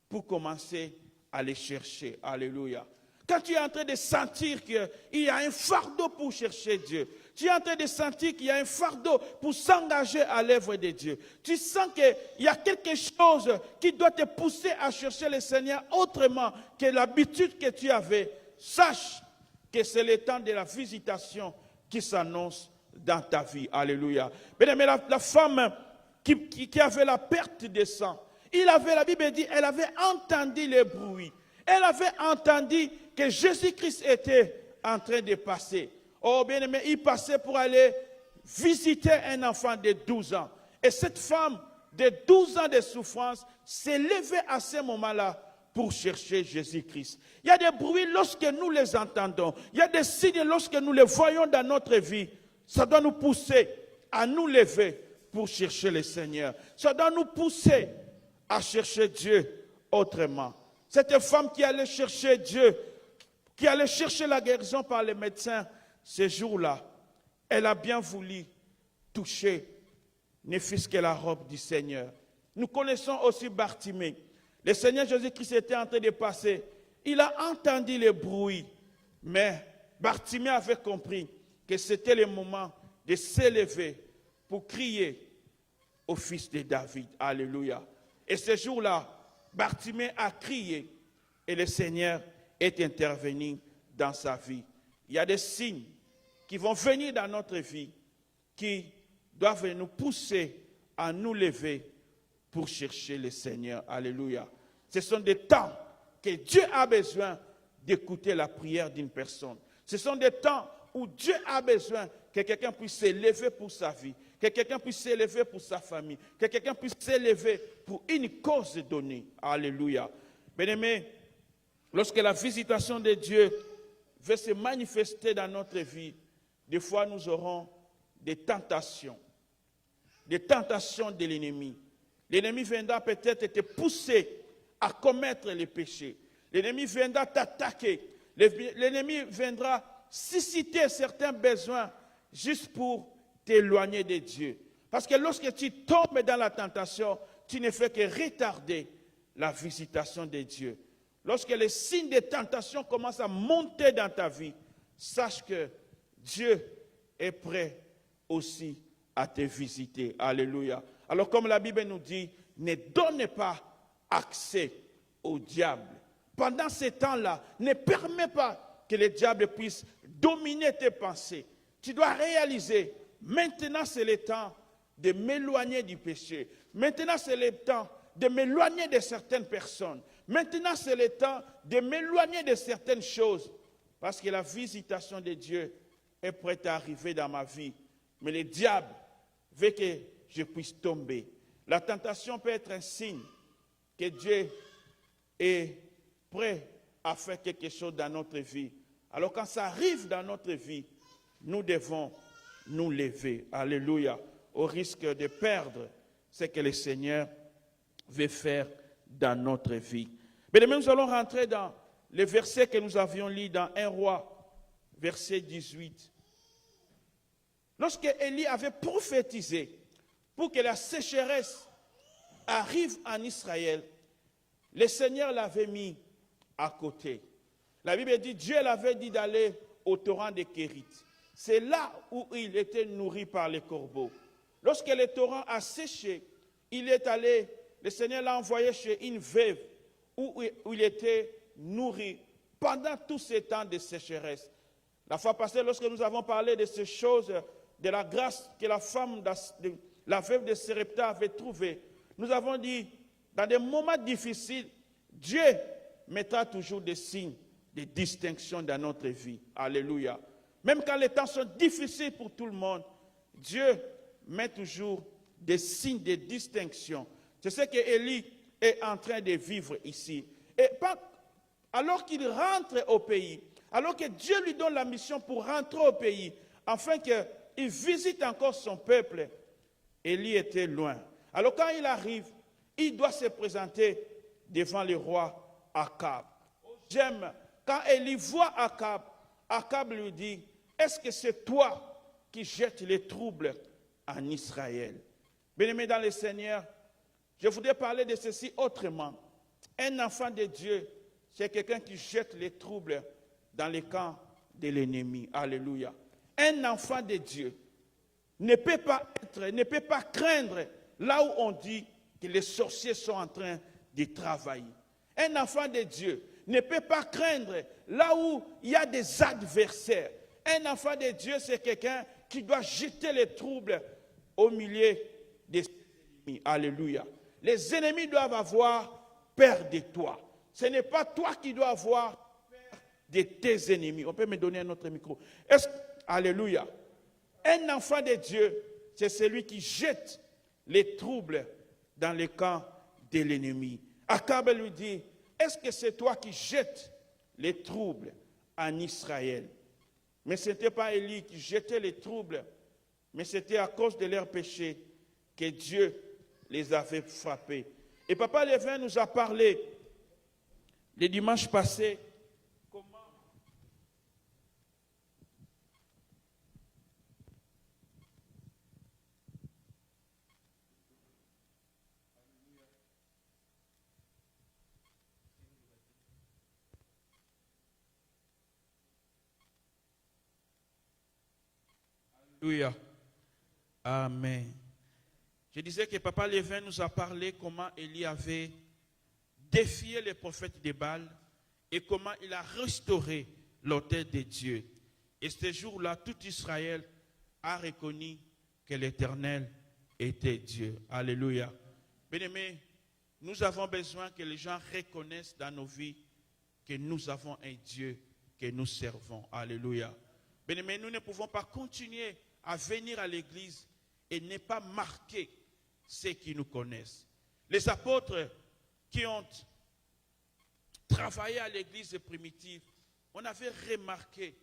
E: pour commencer à les chercher. Alléluia. Quand tu es en train de sentir qu'il y a un fardeau pour chercher Dieu, tu es en train de sentir qu'il y a un fardeau pour s'engager à l'œuvre de Dieu, tu sens qu'il y a quelque chose qui doit te pousser à chercher le Seigneur autrement que l'habitude que tu avais, sache que c'est le temps de la visitation qui s'annonce dans ta vie. Alléluia. Mais la femme qui avait la perte de sang, la Bible dit, elle avait entendu le bruit. Elle avait entendu que Jésus-Christ était en train de passer. Oh bien-aimé, il passait pour aller visiter un enfant de 12 ans. Et cette femme de 12 ans de souffrance s'est levée à ce moment-là pour chercher Jésus-Christ. Il y a des bruits lorsque nous les entendons. Il y a des signes lorsque nous les voyons dans notre vie. Ça doit nous pousser à nous lever pour chercher le Seigneur. Ça doit nous pousser à chercher Dieu autrement. Cette femme qui allait chercher Dieu, qui allait chercher la guérison par les médecins, ce jour-là, elle a bien voulu toucher, ne fût-ce que la robe du Seigneur. Nous connaissons aussi Bartimée. Le Seigneur Jésus-Christ était en train de passer. Il a entendu le bruit, mais Bartimée avait compris que c'était le moment de s'élever pour crier au fils de David. Alléluia. Et ce jour-là, Bartimée a crié et le Seigneur est intervenu dans sa vie. Il y a des signes qui vont venir dans notre vie qui doivent nous pousser à nous lever pour chercher le Seigneur. Alléluia. Ce sont des temps que Dieu a besoin d'écouter la prière d'une personne. Ce sont des temps où Dieu a besoin que quelqu'un puisse s'élever pour sa vie, que quelqu'un puisse s'élever pour sa famille, que quelqu'un puisse s'élever pour une cause donnée. Alléluia. Bien-aimés, lorsque la visitation de Dieu veut se manifester dans notre vie, des fois nous aurons des tentations de l'ennemi. L'ennemi viendra peut-être te pousser à commettre les péchés. L'ennemi viendra t'attaquer. L'ennemi viendra susciter certains besoins juste pour t'éloigner de Dieu. Parce que lorsque tu tombes dans la tentation, tu ne fais que retarder la visitation de Dieu. Lorsque les signes de tentation commencent à monter dans ta vie, sache que Dieu est prêt aussi à te visiter. Alléluia. Alors comme la Bible nous dit, ne donne pas accès au diable. Pendant ces temps-là, ne permets pas que le diable puisse dominer tes pensées. Tu dois réaliser, maintenant c'est le temps de m'éloigner du péché. Maintenant c'est le temps de m'éloigner de certaines personnes. Maintenant c'est le temps de m'éloigner de certaines choses. Parce que la visitation de Dieu est prête à arriver dans ma vie. Mais le diable veut que je puisse tomber. La tentation peut être un signe que Dieu est prêt à faire quelque chose dans notre vie. Alors quand ça arrive dans notre vie, nous devons nous lever. Alléluia. Au risque de perdre ce que le Seigneur veut faire dans notre vie. Mais nous allons rentrer dans le verset que nous avions lu dans 1 Roi, verset 18. Lorsque Élie avait prophétisé pour que la sécheresse arrive en Israël, le Seigneur l'avait mis à côté. La Bible dit, Dieu l'avait dit d'aller au torrent de Kérit. C'est là où il était nourri par les corbeaux. Lorsque le torrent a séché, il est allé, le Seigneur l'a envoyé chez une veuve où il était nourri pendant tout ce temps de sécheresse. La fois passée, lorsque nous avons parlé de ces choses, de la grâce que la femme, la veuve de Sarepta avait trouvée, nous avons dit, dans des moments difficiles, Dieu mettra toujours des signes de distinction dans notre vie. Alléluia. Même quand les temps sont difficiles pour tout le monde, Dieu met toujours des signes de distinction. C'est ce que Élie est en train de vivre ici. Et alors qu'il rentre au pays, alors que Dieu lui donne la mission pour rentrer au pays, afin qu'il visite encore son peuple, Élie était loin. Alors quand il arrive, il doit se présenter devant le roi Akab. J'aime, quand Élie voit Akab, Akab lui dit, est-ce que c'est toi qui jettes les troubles en Israël? Bien-aimés dans le Seigneur, je voudrais parler de ceci autrement. Un enfant de Dieu, c'est quelqu'un qui jette les troubles dans les camps de l'ennemi. Alléluia. Un enfant de Dieu ne peut pas craindre là où on dit que les sorciers sont en train de travailler. Un enfant de Dieu ne peut pas craindre là où il y a des adversaires. Un enfant de Dieu, c'est quelqu'un qui doit jeter les troubles au milieu des ennemis. Alléluia. Les ennemis doivent avoir peur de toi. Ce n'est pas toi qui dois avoir peur de tes ennemis. On peut me donner un autre micro. Alléluia. Un enfant de Dieu, c'est celui qui jette les troubles dans le camp de l'ennemi. Akab lui dit, est-ce que c'est toi qui jettes les troubles en Israël? Mais ce n'était pas Élie qui jetait les troubles, mais c'était à cause de leurs péchés que Dieu les avait frappés. Et Papa Lévin nous a parlé le dimanche passé comment Alléluia. Amen. Je disais que Papa Lévin nous a parlé comment Élie avait défié les prophètes de Baal et comment il a restauré l'autel de Dieu. Et ce jour-là, tout Israël a reconnu que l'Éternel était Dieu. Alléluia. Bien-aimés, nous avons besoin que les gens reconnaissent dans nos vies que nous avons un Dieu que nous servons. Alléluia. Bien-aimés, nous ne pouvons pas continuer à venir à l'église et ne pas marquer ceux qui nous connaissent. Les apôtres qui ont travaillé à l'église primitive, on avait remarqué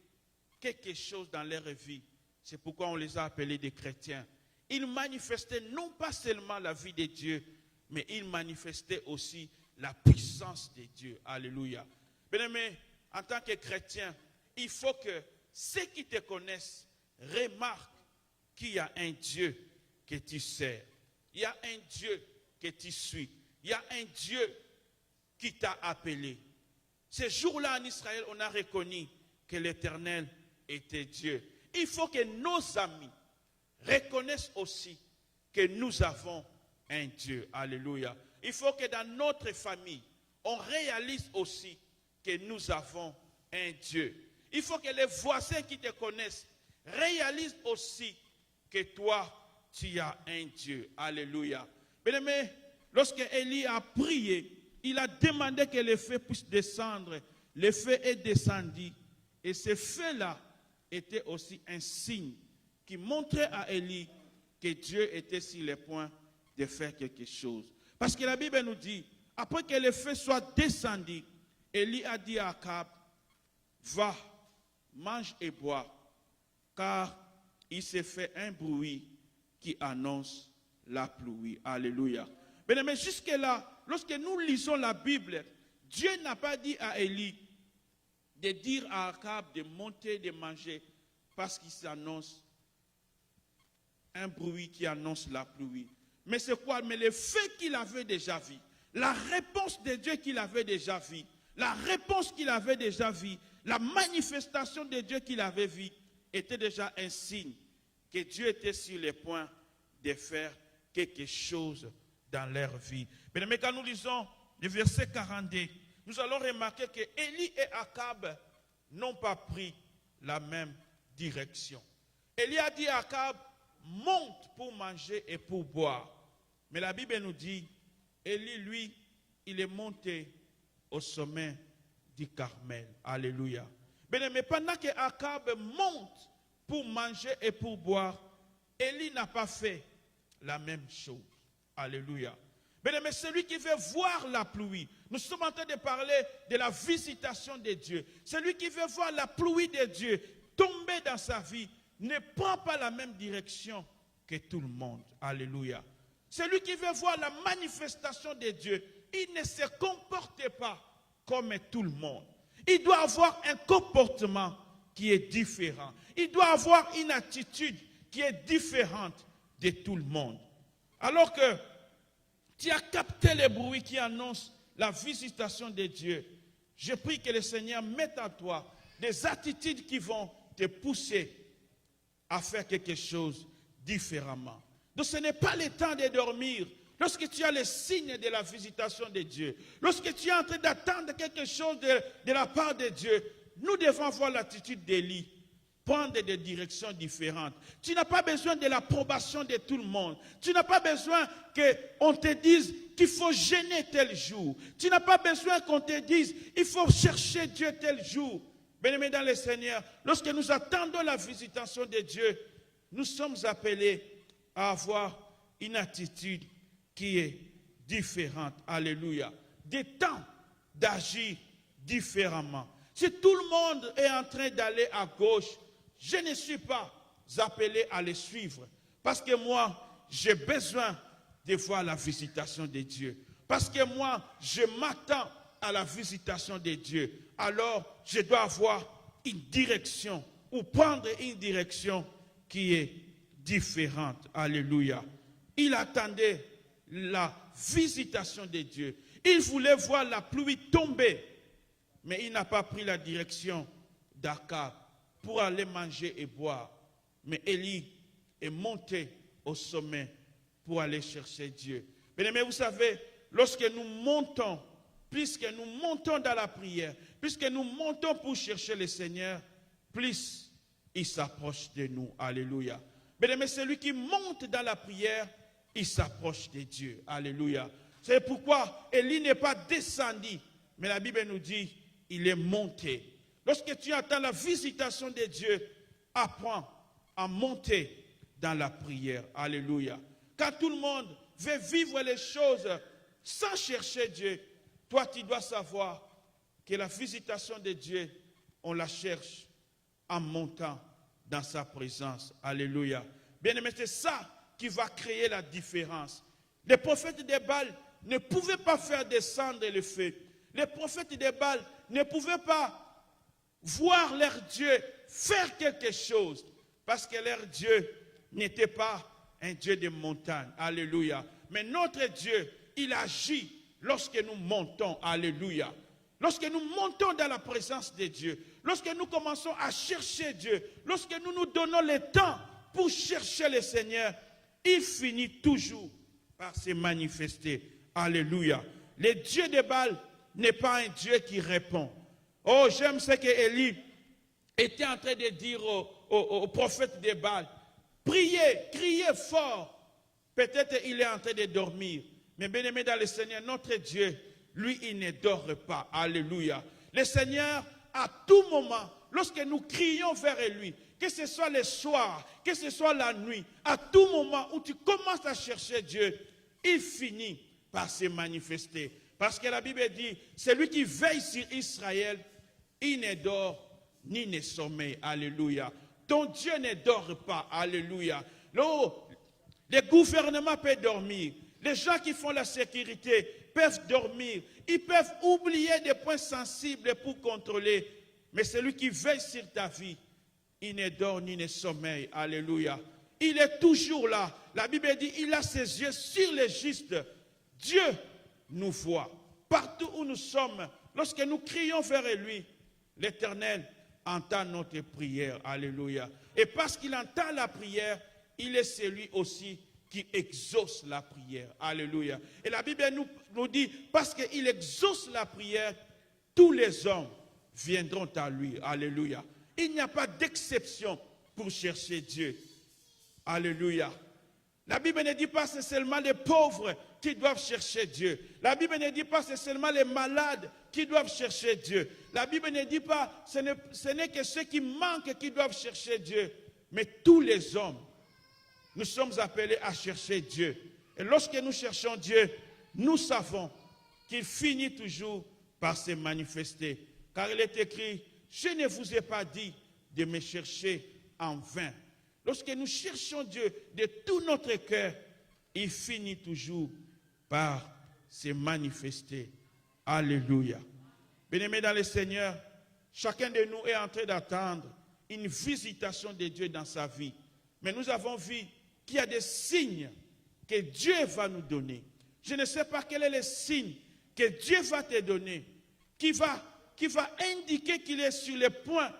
E: quelque chose dans leur vie. C'est pourquoi on les a appelés des chrétiens. Ils manifestaient non pas seulement la vie de Dieu, mais ils manifestaient aussi la puissance de Dieu. Alléluia. Bien-aimés, en tant que chrétien, il faut que ceux qui te connaissent remarquent qu'il y a un Dieu que tu sers. Il y a un Dieu que tu suis. Il y a un Dieu qui t'a appelé. Ce jour-là en Israël, on a reconnu que l'Éternel était Dieu. Il faut que nos amis reconnaissent aussi que nous avons un Dieu. Alléluia. Il faut que dans notre famille, on réalise aussi que nous avons un Dieu. Il faut que les voisins qui te connaissent réalisent aussi que toi, tu as un Dieu. Alléluia. Bien-aimé, lorsque Élie a prié, il a demandé que le feu puisse descendre. Le feu est descendu. Et ce feu-là était aussi un signe qui montrait à Élie que Dieu était sur le point de faire quelque chose. Parce que la Bible nous dit, après que le feu soit descendu, Élie a dit à Akab, va, mange et bois, car il s'est fait un bruit qui annonce la pluie. Alléluia. Mais jusque-là, lorsque nous lisons la Bible, Dieu n'a pas dit à Élie de dire à Akab de monter, de manger, parce qu'il s'annonce un bruit qui annonce la pluie. Mais c'est quoi? Mais le fait qu'il avait déjà vu, la réponse de Dieu qu'il avait déjà vue, la réponse qu'il avait déjà vue, la manifestation de Dieu qu'il avait vue, était déjà un signe que Dieu était sur le point de faire quelque chose dans leur vie. Mais quand nous lisons le verset 42, nous allons remarquer que Élie et Akab n'ont pas pris la même direction. Élie a dit à Akab, monte pour manger et pour boire. Mais la Bible nous dit, Élie, lui, il est monté au sommet du Carmel. Alléluia. Mais pendant que Akab monte pour manger et pour boire, Élie n'a pas fait la même chose. Alléluia. Mais celui qui veut voir la pluie, nous sommes en train de parler de la visitation de Dieu. Celui qui veut voir la pluie de Dieu tomber dans sa vie ne prend pas la même direction que tout le monde. Alléluia. Celui qui veut voir la manifestation de Dieu, il ne se comporte pas comme tout le monde. Il doit avoir un comportement qui est différent. Il doit avoir une attitude qui est différente de tout le monde. Alors que tu as capté les bruits qui annoncent la visitation de Dieu, je prie que le Seigneur mette en toi des attitudes qui vont te pousser à faire quelque chose différemment. Donc ce n'est pas le temps de dormir. Lorsque tu as les signes de la visitation de Dieu, lorsque tu es en train d'attendre quelque chose de la part de Dieu, nous devons avoir l'attitude d'Élie, prendre des directions différentes. Tu n'as pas besoin de l'approbation de tout le monde. Tu n'as pas besoin qu'on te dise qu'il faut jeûner tel jour. Tu n'as pas besoin qu'on te dise il faut chercher Dieu tel jour. Bien-aimés dans le Seigneur, lorsque nous attendons la visitation de Dieu, nous sommes appelés à avoir une attitude qui est différente. Alléluia. Des temps d'agir différemment. Si tout le monde est en train d'aller à gauche, je ne suis pas appelé à les suivre. Parce que moi, j'ai besoin de voir la visitation de Dieu. Parce que moi, je m'attends à la visitation de Dieu. Alors, je dois avoir une direction ou prendre une direction qui est différente. Alléluia. Il attendait la visitation de Dieu. Il voulait voir la pluie tomber. Mais il n'a pas pris la direction d'Akab pour aller manger et boire. Mais Élie est monté au sommet pour aller chercher Dieu. Mais vous savez, lorsque nous montons, puisque nous montons dans la prière, puisque nous montons pour chercher le Seigneur, plus il s'approche de nous. Alléluia. Mais celui qui monte dans la prière, il s'approche de Dieu. Alléluia. C'est pourquoi Élie n'est pas descendu, mais la Bible nous dit, il est monté. Lorsque tu attends la visitation de Dieu, apprends à monter dans la prière. Alléluia. Quand tout le monde veut vivre les choses sans chercher Dieu, toi tu dois savoir que la visitation de Dieu, on la cherche en montant dans sa présence. Alléluia. Bien-aimé, c'est ça qui va créer la différence. Les prophètes de Baal ne pouvaient pas faire descendre le feu. Les prophètes de Baal ne pouvaient pas voir leur Dieu faire quelque chose. Parce que leur Dieu n'était pas un Dieu de montagne. Alléluia. Mais notre Dieu, il agit lorsque nous montons. Alléluia. Lorsque nous montons dans la présence de Dieu, lorsque nous commençons à chercher Dieu, lorsque nous nous donnons le temps pour chercher le Seigneur, il finit toujours par se manifester. Alléluia. Le Dieu de Baal n'est pas un Dieu qui répond. Oh, j'aime ce que Élie était en train de dire au prophète de Baal. Priez, criez fort. Peut-être il est en train de dormir. Mais bien aimé dans le Seigneur, notre Dieu, lui, il ne dort pas. Alléluia. Le Seigneur, à tout moment, lorsque nous crions vers lui, que ce soit le soir, que ce soit la nuit, à tout moment où tu commences à chercher Dieu, il finit par se manifester. Parce que la Bible dit, celui qui veille sur Israël, il ne dort ni ne sommeille. Alléluia. Ton Dieu ne dort pas. Alléluia. Le gouvernement peut dormir. Les gens qui font la sécurité peuvent dormir. Ils peuvent oublier des points sensibles pour contrôler. Mais celui qui veille sur ta vie, il ne dort ni ne sommeille. Alléluia. Il est toujours là. La Bible dit, il a ses yeux sur les justes. Dieu nous voit. Partout où nous sommes, lorsque nous crions vers lui, l'Éternel entend notre prière. Alléluia. Et parce qu'il entend la prière, il est celui aussi qui exauce la prière. Alléluia. Et la Bible nous dit, parce qu'il exauce la prière, tous les hommes viendront à lui. Alléluia. Il n'y a pas d'exception pour chercher Dieu. Alléluia. La Bible ne dit pas que c'est seulement les pauvres qui doivent chercher Dieu. La Bible ne dit pas que c'est seulement les malades qui doivent chercher Dieu. La Bible ne dit pas que ce n'est que ceux qui manquent qui doivent chercher Dieu. Mais tous les hommes, nous sommes appelés à chercher Dieu. Et lorsque nous cherchons Dieu, nous savons qu'il finit toujours par se manifester. Car il est écrit, je ne vous ai pas dit de me chercher en vain. Lorsque nous cherchons Dieu de tout notre cœur, il finit toujours par se manifester. Alléluia. Bien-aimés dans le Seigneur, chacun de nous est en train d'attendre une visitation de Dieu dans sa vie. Mais nous avons vu qu'il y a des signes que Dieu va nous donner. Je ne sais pas quel est le signe que Dieu va te donner, qui va indiquer qu'il est sur le point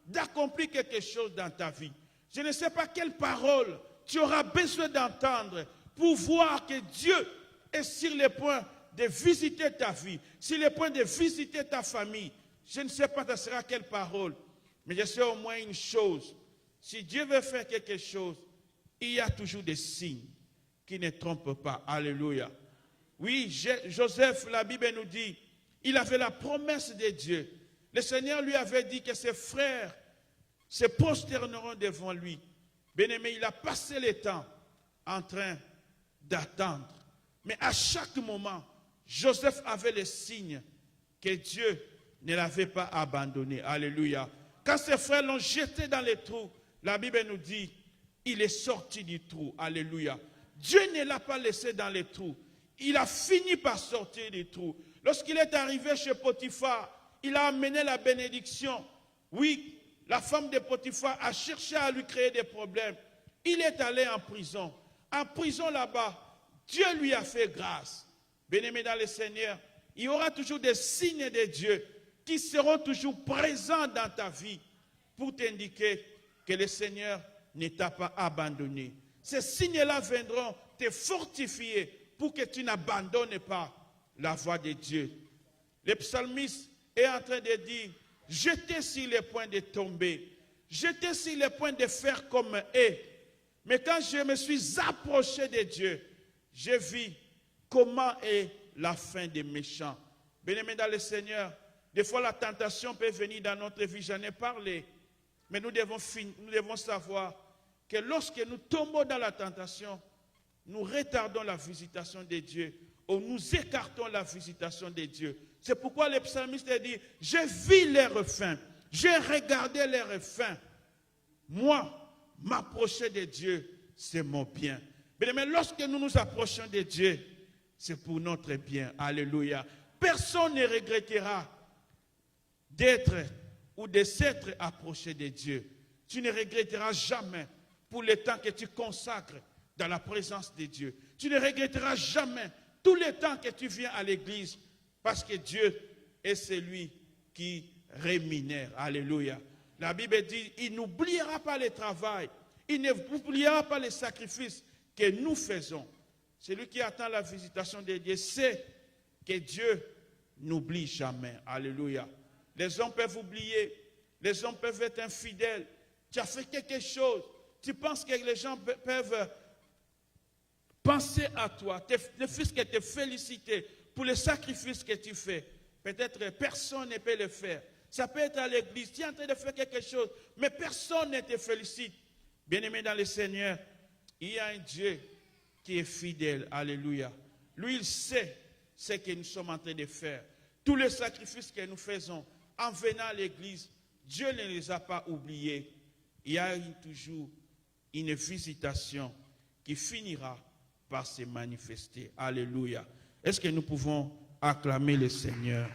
E: d'accomplir quelque chose dans ta vie. Je ne sais pas quelle parole tu auras besoin d'entendre pour voir que Dieu est sur le point de visiter ta vie, sur le point de visiter ta famille. Je ne sais pas ce sera quelle parole, mais je sais au moins une chose. Si Dieu veut faire quelque chose, il y a toujours des signes qui ne trompent pas. Alléluia. Oui, Joseph, la Bible nous dit, il avait la promesse de Dieu. Le Seigneur lui avait dit que ses frères se prosterneront devant lui. Bien-aimé, il a passé le temps en train d'attendre. Mais à chaque moment, Joseph avait le signe que Dieu ne l'avait pas abandonné. Alléluia. Quand ses frères l'ont jeté dans les trous, la Bible nous dit, il est sorti du trou. Alléluia. Dieu ne l'a pas laissé dans les trous. Il a fini par sortir du trou. Lorsqu'il est arrivé chez Potiphar, il a amené la bénédiction. Oui, la femme de Potiphar a cherché à lui créer des problèmes. Il est allé en prison. En prison là-bas, Dieu lui a fait grâce. Bien-aimé dans le Seigneur, il y aura toujours des signes de Dieu qui seront toujours présents dans ta vie pour t'indiquer que le Seigneur ne t'a pas abandonné. Ces signes-là viendront te fortifier pour que tu n'abandonnes pas la voie de Dieu. Le psalmiste est en train de dire, j'étais sur le point de tomber, j'étais sur le point de faire comme eux. Mais quand je me suis approché de Dieu, j'ai vu comment est la fin des méchants. Bien-aimés dans le Seigneur, des fois la tentation peut venir dans notre vie, j'en ai parlé. Mais nous devons savoir que lorsque nous tombons dans la tentation, nous retardons la visitation de Dieu ou nous écartons la visitation de Dieu. C'est pourquoi le psalmiste dit, j'ai vu leurs fins, j'ai regardé leurs fins. Moi, m'approcher de Dieu, c'est mon bien. Mais lorsque nous nous approchons de Dieu, c'est pour notre bien. Alléluia. Personne ne regrettera d'être ou de s'être approché de Dieu. Tu ne regretteras jamais pour le temps que tu consacres dans la présence de Dieu. Tu ne regretteras jamais tout le temps que tu viens à l'église parce que Dieu est celui qui rémunère. Alléluia. La Bible dit, il n'oubliera pas le travail, il n'oubliera pas les sacrifices que nous faisons. Celui qui attend la visitation de Dieu sait que Dieu n'oublie jamais. Alléluia. Les hommes peuvent oublier, les hommes peuvent être infidèles. Tu as fait quelque chose, tu penses que les gens peuvent penser à toi, ne fût-ce que te féliciter pour le sacrifice que tu fais. Peut-être personne ne peut le faire. Ça peut être à l'église, tu es en train de faire quelque chose, mais personne ne te félicite. Bien-aimé dans le Seigneur, il y a un Dieu qui est fidèle. Alléluia. Lui, il sait ce que nous sommes en train de faire. Tous les sacrifices que nous faisons en venant à l'église, Dieu ne les a pas oubliés. Il y a toujours une visitation qui finira par se manifester. Alléluia. Est-ce que nous pouvons acclamer le Seigneur?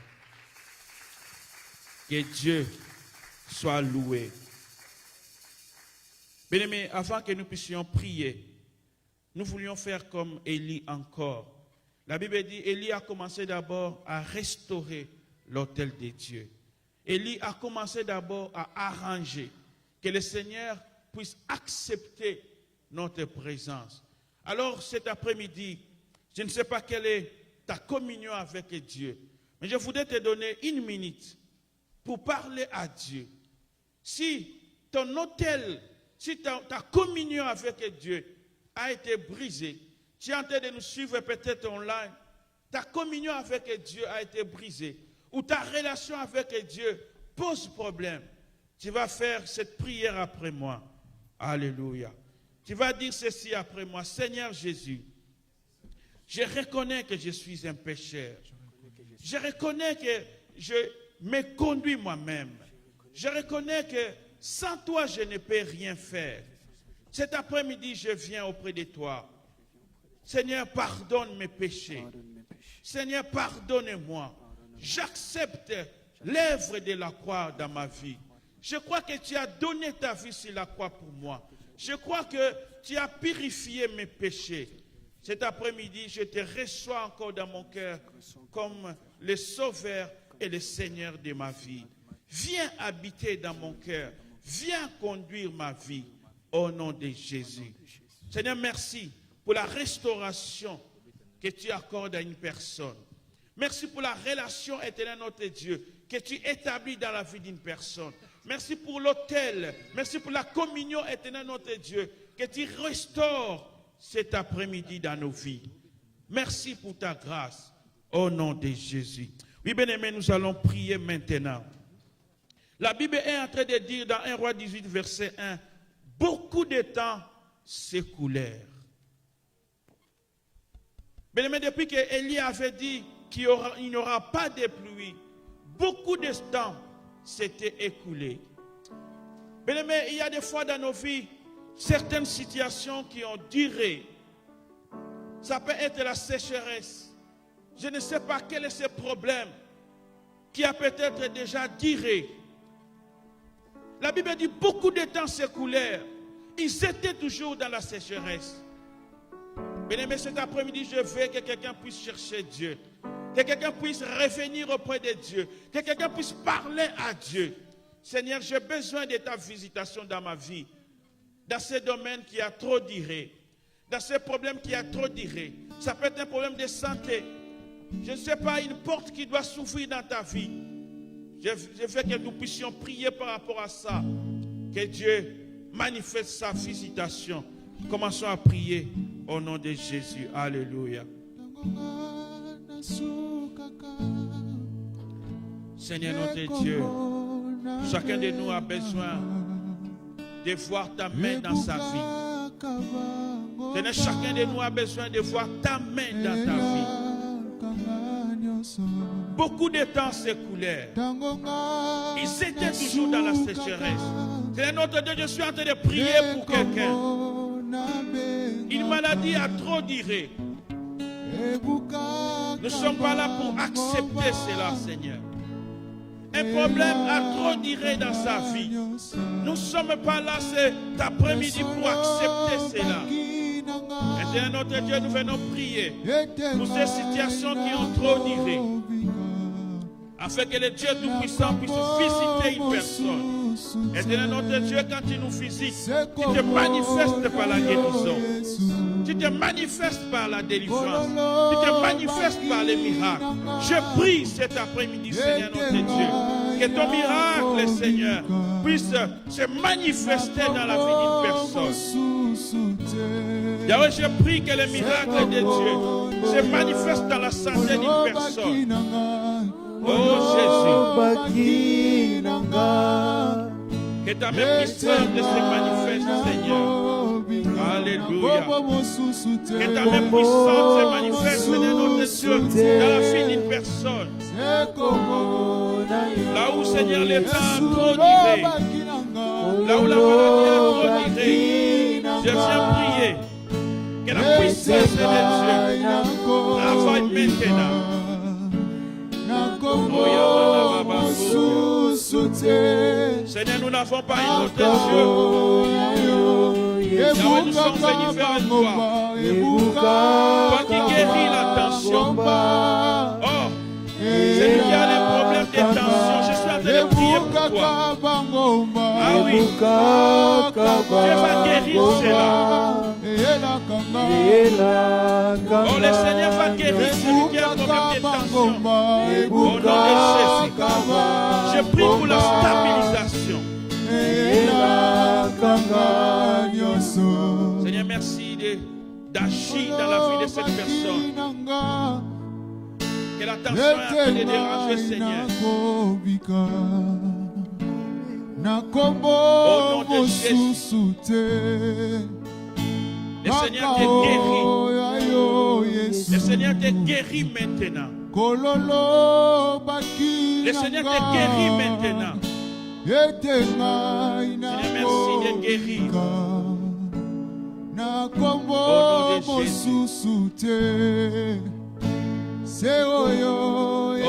E: Que Dieu soit loué. Bien-aimés, avant que nous puissions prier, nous voulions faire comme Élie encore. La Bible dit, Élie a commencé d'abord à restaurer l'autel de Dieu. Élie a commencé d'abord à arranger que le Seigneur puisse accepter notre présence. Alors cet après-midi, je ne sais pas quelle est ta communion avec Dieu, mais je voudrais te donner 1 minute pour parler à Dieu. Si ton autel, si ta communion avec Dieu a été brisée, tu es en train de nous suivre peut-être online, ta communion avec Dieu a été brisée, ou ta relation avec Dieu pose problème, tu vas faire cette prière après moi. Alléluia. Tu vas dire ceci après moi. Seigneur Jésus, je reconnais que je suis un pécheur. Je reconnais que je me conduis moi-même. Je reconnais que sans toi, je ne peux rien faire. Cet après-midi, je viens auprès de toi. Seigneur, pardonne mes péchés. Seigneur, pardonne-moi. J'accepte l'œuvre de la croix dans ma vie. Je crois que tu as donné ta vie sur la croix pour moi. Je crois que tu as purifié mes péchés. Cet après-midi, je te reçois encore dans mon cœur comme le Sauveur et le Seigneur de ma vie. Viens habiter dans mon cœur. Viens conduire ma vie au nom de Jésus. Seigneur, merci pour la restauration que tu accordes à une personne. Merci pour la relation éternelle notre Dieu que tu établis dans la vie d'une personne. Merci pour l'autel. Merci pour la communion éternelle notre Dieu que tu restaures cet après-midi dans nos vies. Merci pour ta grâce au nom de Jésus. Oui, bien-aimés, nous allons prier maintenant. La Bible est en train de dire dans 1 Roi 18, verset 1, beaucoup de temps s'écoulèrent. Bien-aimés, depuis que Élie avait dit qu'il n'y aura pas de pluie, beaucoup de temps s'était écoulé. Bien-aimés, il y a des fois dans nos vies, certaines situations qui ont duré. Ça peut être la sécheresse. Je ne sais pas quel est ce problème qui a peut-être déjà duré. La Bible dit beaucoup de temps s'écoulèrent. Ils étaient toujours dans la sécheresse. Bien-aimés, cet après-midi, je veux que quelqu'un puisse chercher Dieu. Que quelqu'un puisse revenir auprès de Dieu. Que quelqu'un puisse parler à Dieu. Seigneur, j'ai besoin de ta visitation dans ma vie. Dans ce domaine qui a trop duré. Dans ce problème qui a trop duré. Ça peut être un problème de santé. Je ne sais pas, une porte qui doit s'ouvrir dans ta vie. Je veux que nous puissions prier par rapport à ça. Que Dieu manifeste sa visitation. Commençons à prier au nom de Jésus. Alléluia. Seigneur notre Dieu, chacun de nous a besoin de voir ta main dans sa vie. Seigneur, chacun de nous a besoin de voir ta main dans ta vie. Beaucoup de temps s'écoulèrent. Ils étaient toujours dans la sécheresse. Seigneur notre Dieu, je suis en train de prier pour quelqu'un. Une maladie a trop duré. Nous ne sommes pas là pour accepter cela, Seigneur. un problème a trop duré dans sa vie. Nous ne sommes pas là cet après-midi pour accepter cela. Et notre Dieu, nous venons prier pour ces situations qui ont trop duré, afin que le Dieu Tout-Puissant puisse visiter une personne. Et notre Dieu, quand tu nous visites, tu te manifestes par la guérison, tu te manifestes par la délivrance, tu te manifestes par les miracles. Je prie cet après-midi, Seigneur notre Dieu, que ton miracle, Seigneur, puisse se manifester dans la vie d'une personne. Yahweh, je prie que le miracle de Dieu se manifeste dans la santé d'une personne. Oh Jésus, que ta même puissance se manifeste, Seigneur. Alléluia. Que ta même puissance se manifeste, Seigneur notre Dieu, dans la vie d'une personne. Là où, Seigneur, les temps a trop duré, là où la maladie a trop duré, je viens prier que la puissance de Dieu travaille maintenant. Seigneur, nous n'avons pas une autre Dieu. Yahweh, nous sommes venus vers toi. Toi qui guéris la tension. Oh, celui qui a les problèmes de tension, je suis en train de prier pour toi. Ah oui, Dieu va guérir cela. Oh, le Seigneur va guérir celui qui a un problème de tension. Au nom de Jésus, je prie pour la stabilisation. Seigneur, merci d'agir dans la vie de cette personne. Que la tension est en train de déranger, Seigneur. Au nom de Jésus. Le Seigneur te guérit. Le Seigneur te guérit maintenant. Le Seigneur te guérit maintenant. Seigneur, merci de guérir. Au nom de Jésus. Au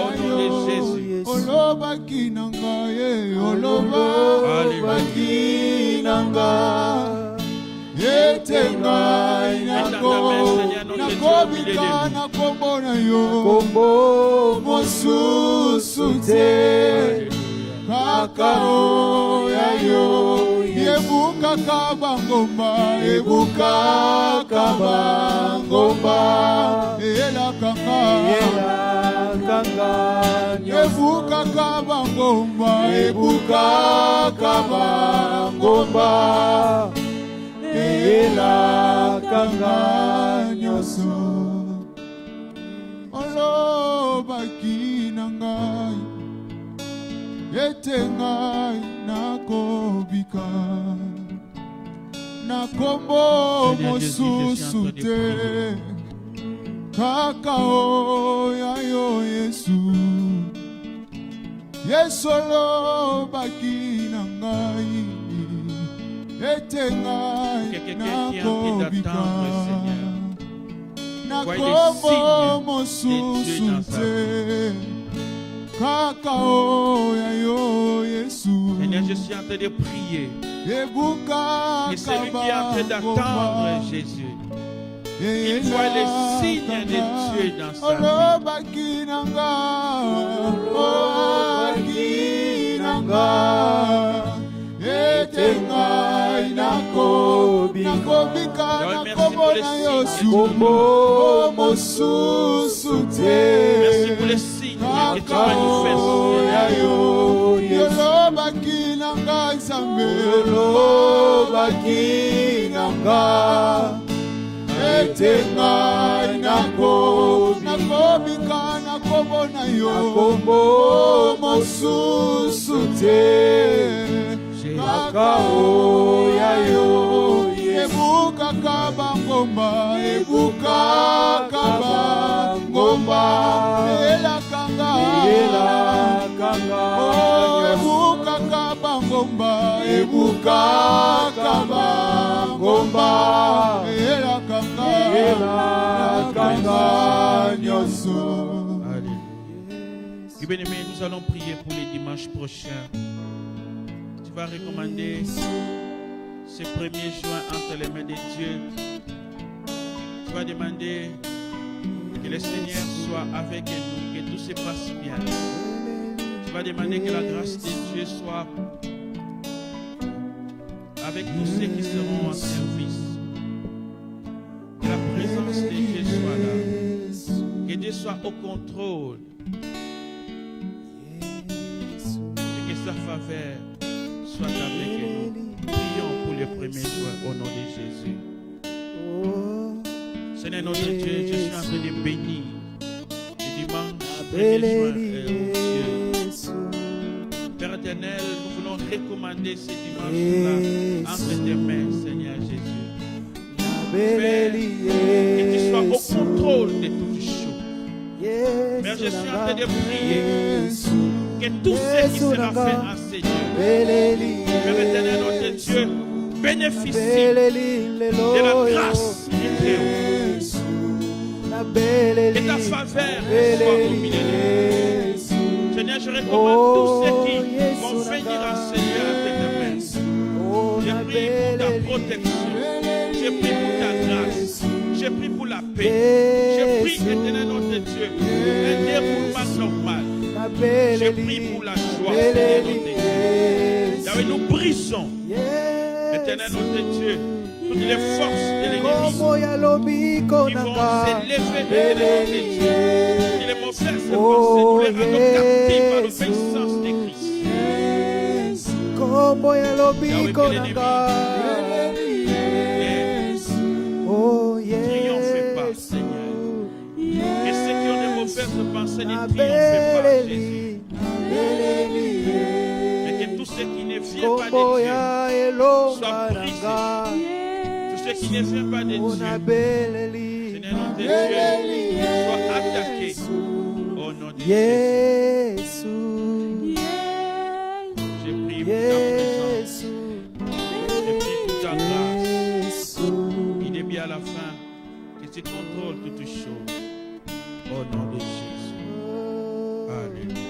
E: nom de Jésus. Seigneur, je suis en train de prier. Et celui qui est en train d'attendre Jésus, il voit les signes de Dieu dans sa vie. Merci pour les signes que tu manifestes. bien-aimé, nous allons prier pour les dimanches prochains. Tu vas recommander ce 1er juin entre les mains de Dieu. Tu vas demander que le Seigneur soit avec nous, que tout se passe bien. Tu vas demander que la grâce de Dieu soit avec tous ceux qui seront en service. Que la présence de Dieu soit là. Que Dieu soit au contrôle. Et que sa faveur soit avec nous. Prions pour le 1er juin au nom de Jésus. Seigneur notre Dieu, je suis en train de bénir le dimanche 1er juin, Dieu. Père éternel, nous voulons recommander ce dimanche-là entre tes mains, Seigneur Jésus. Père, que tu sois au contrôle de toutes choses. Père, je suis en train de prier que tout ce qui sera fait en Seigneur, Père éternel, notre Dieu, bénéficie de la grâce de Dieu. Que ta faveur soit au milieu de nous. Seigneur, je recommande tous ceux qui vont venir en Seigneur à tes mains. Je prie pour ta protection. Je prie pour ta grâce. Je prie pour la paix. Je prie, éternel notre Dieu, un déroulement normal. Je prie pour la joie, Seigneur notre Dieu. Yahweh, nous brisons, éternel notre Dieu, toutes les forces de l'ennemi qui vont s'élever, éternel notre Dieu. Et les mauvaises pensées, nous les rendons captifs par l'obéissance de Christ. Yahweh, que l'ennemi triomphe pas, Seigneur. Que ceux qui ont des mauvaises pensées ne triomphent pas, Jésus. Mais que tous ceux qui ne viennent pas de Dieu soient brisés. Tous ceux qui ne viennent pas de Dieu, Seigneur notre Dieu, soient attaqués au nom de Jésus. Je prie pour ta présence. Je prie pour ta grâce. Il est bien à la fin que tu contrôles toutes choses. Au nom de Jésus. Alléluia.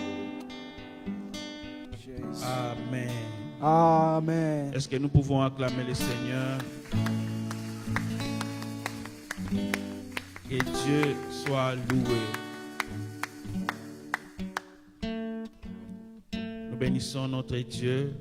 E: Amen.
D: Amen.
E: Est-ce que nous pouvons acclamer le Seigneur? Que Dieu soit loué. Nous bénissons notre Dieu.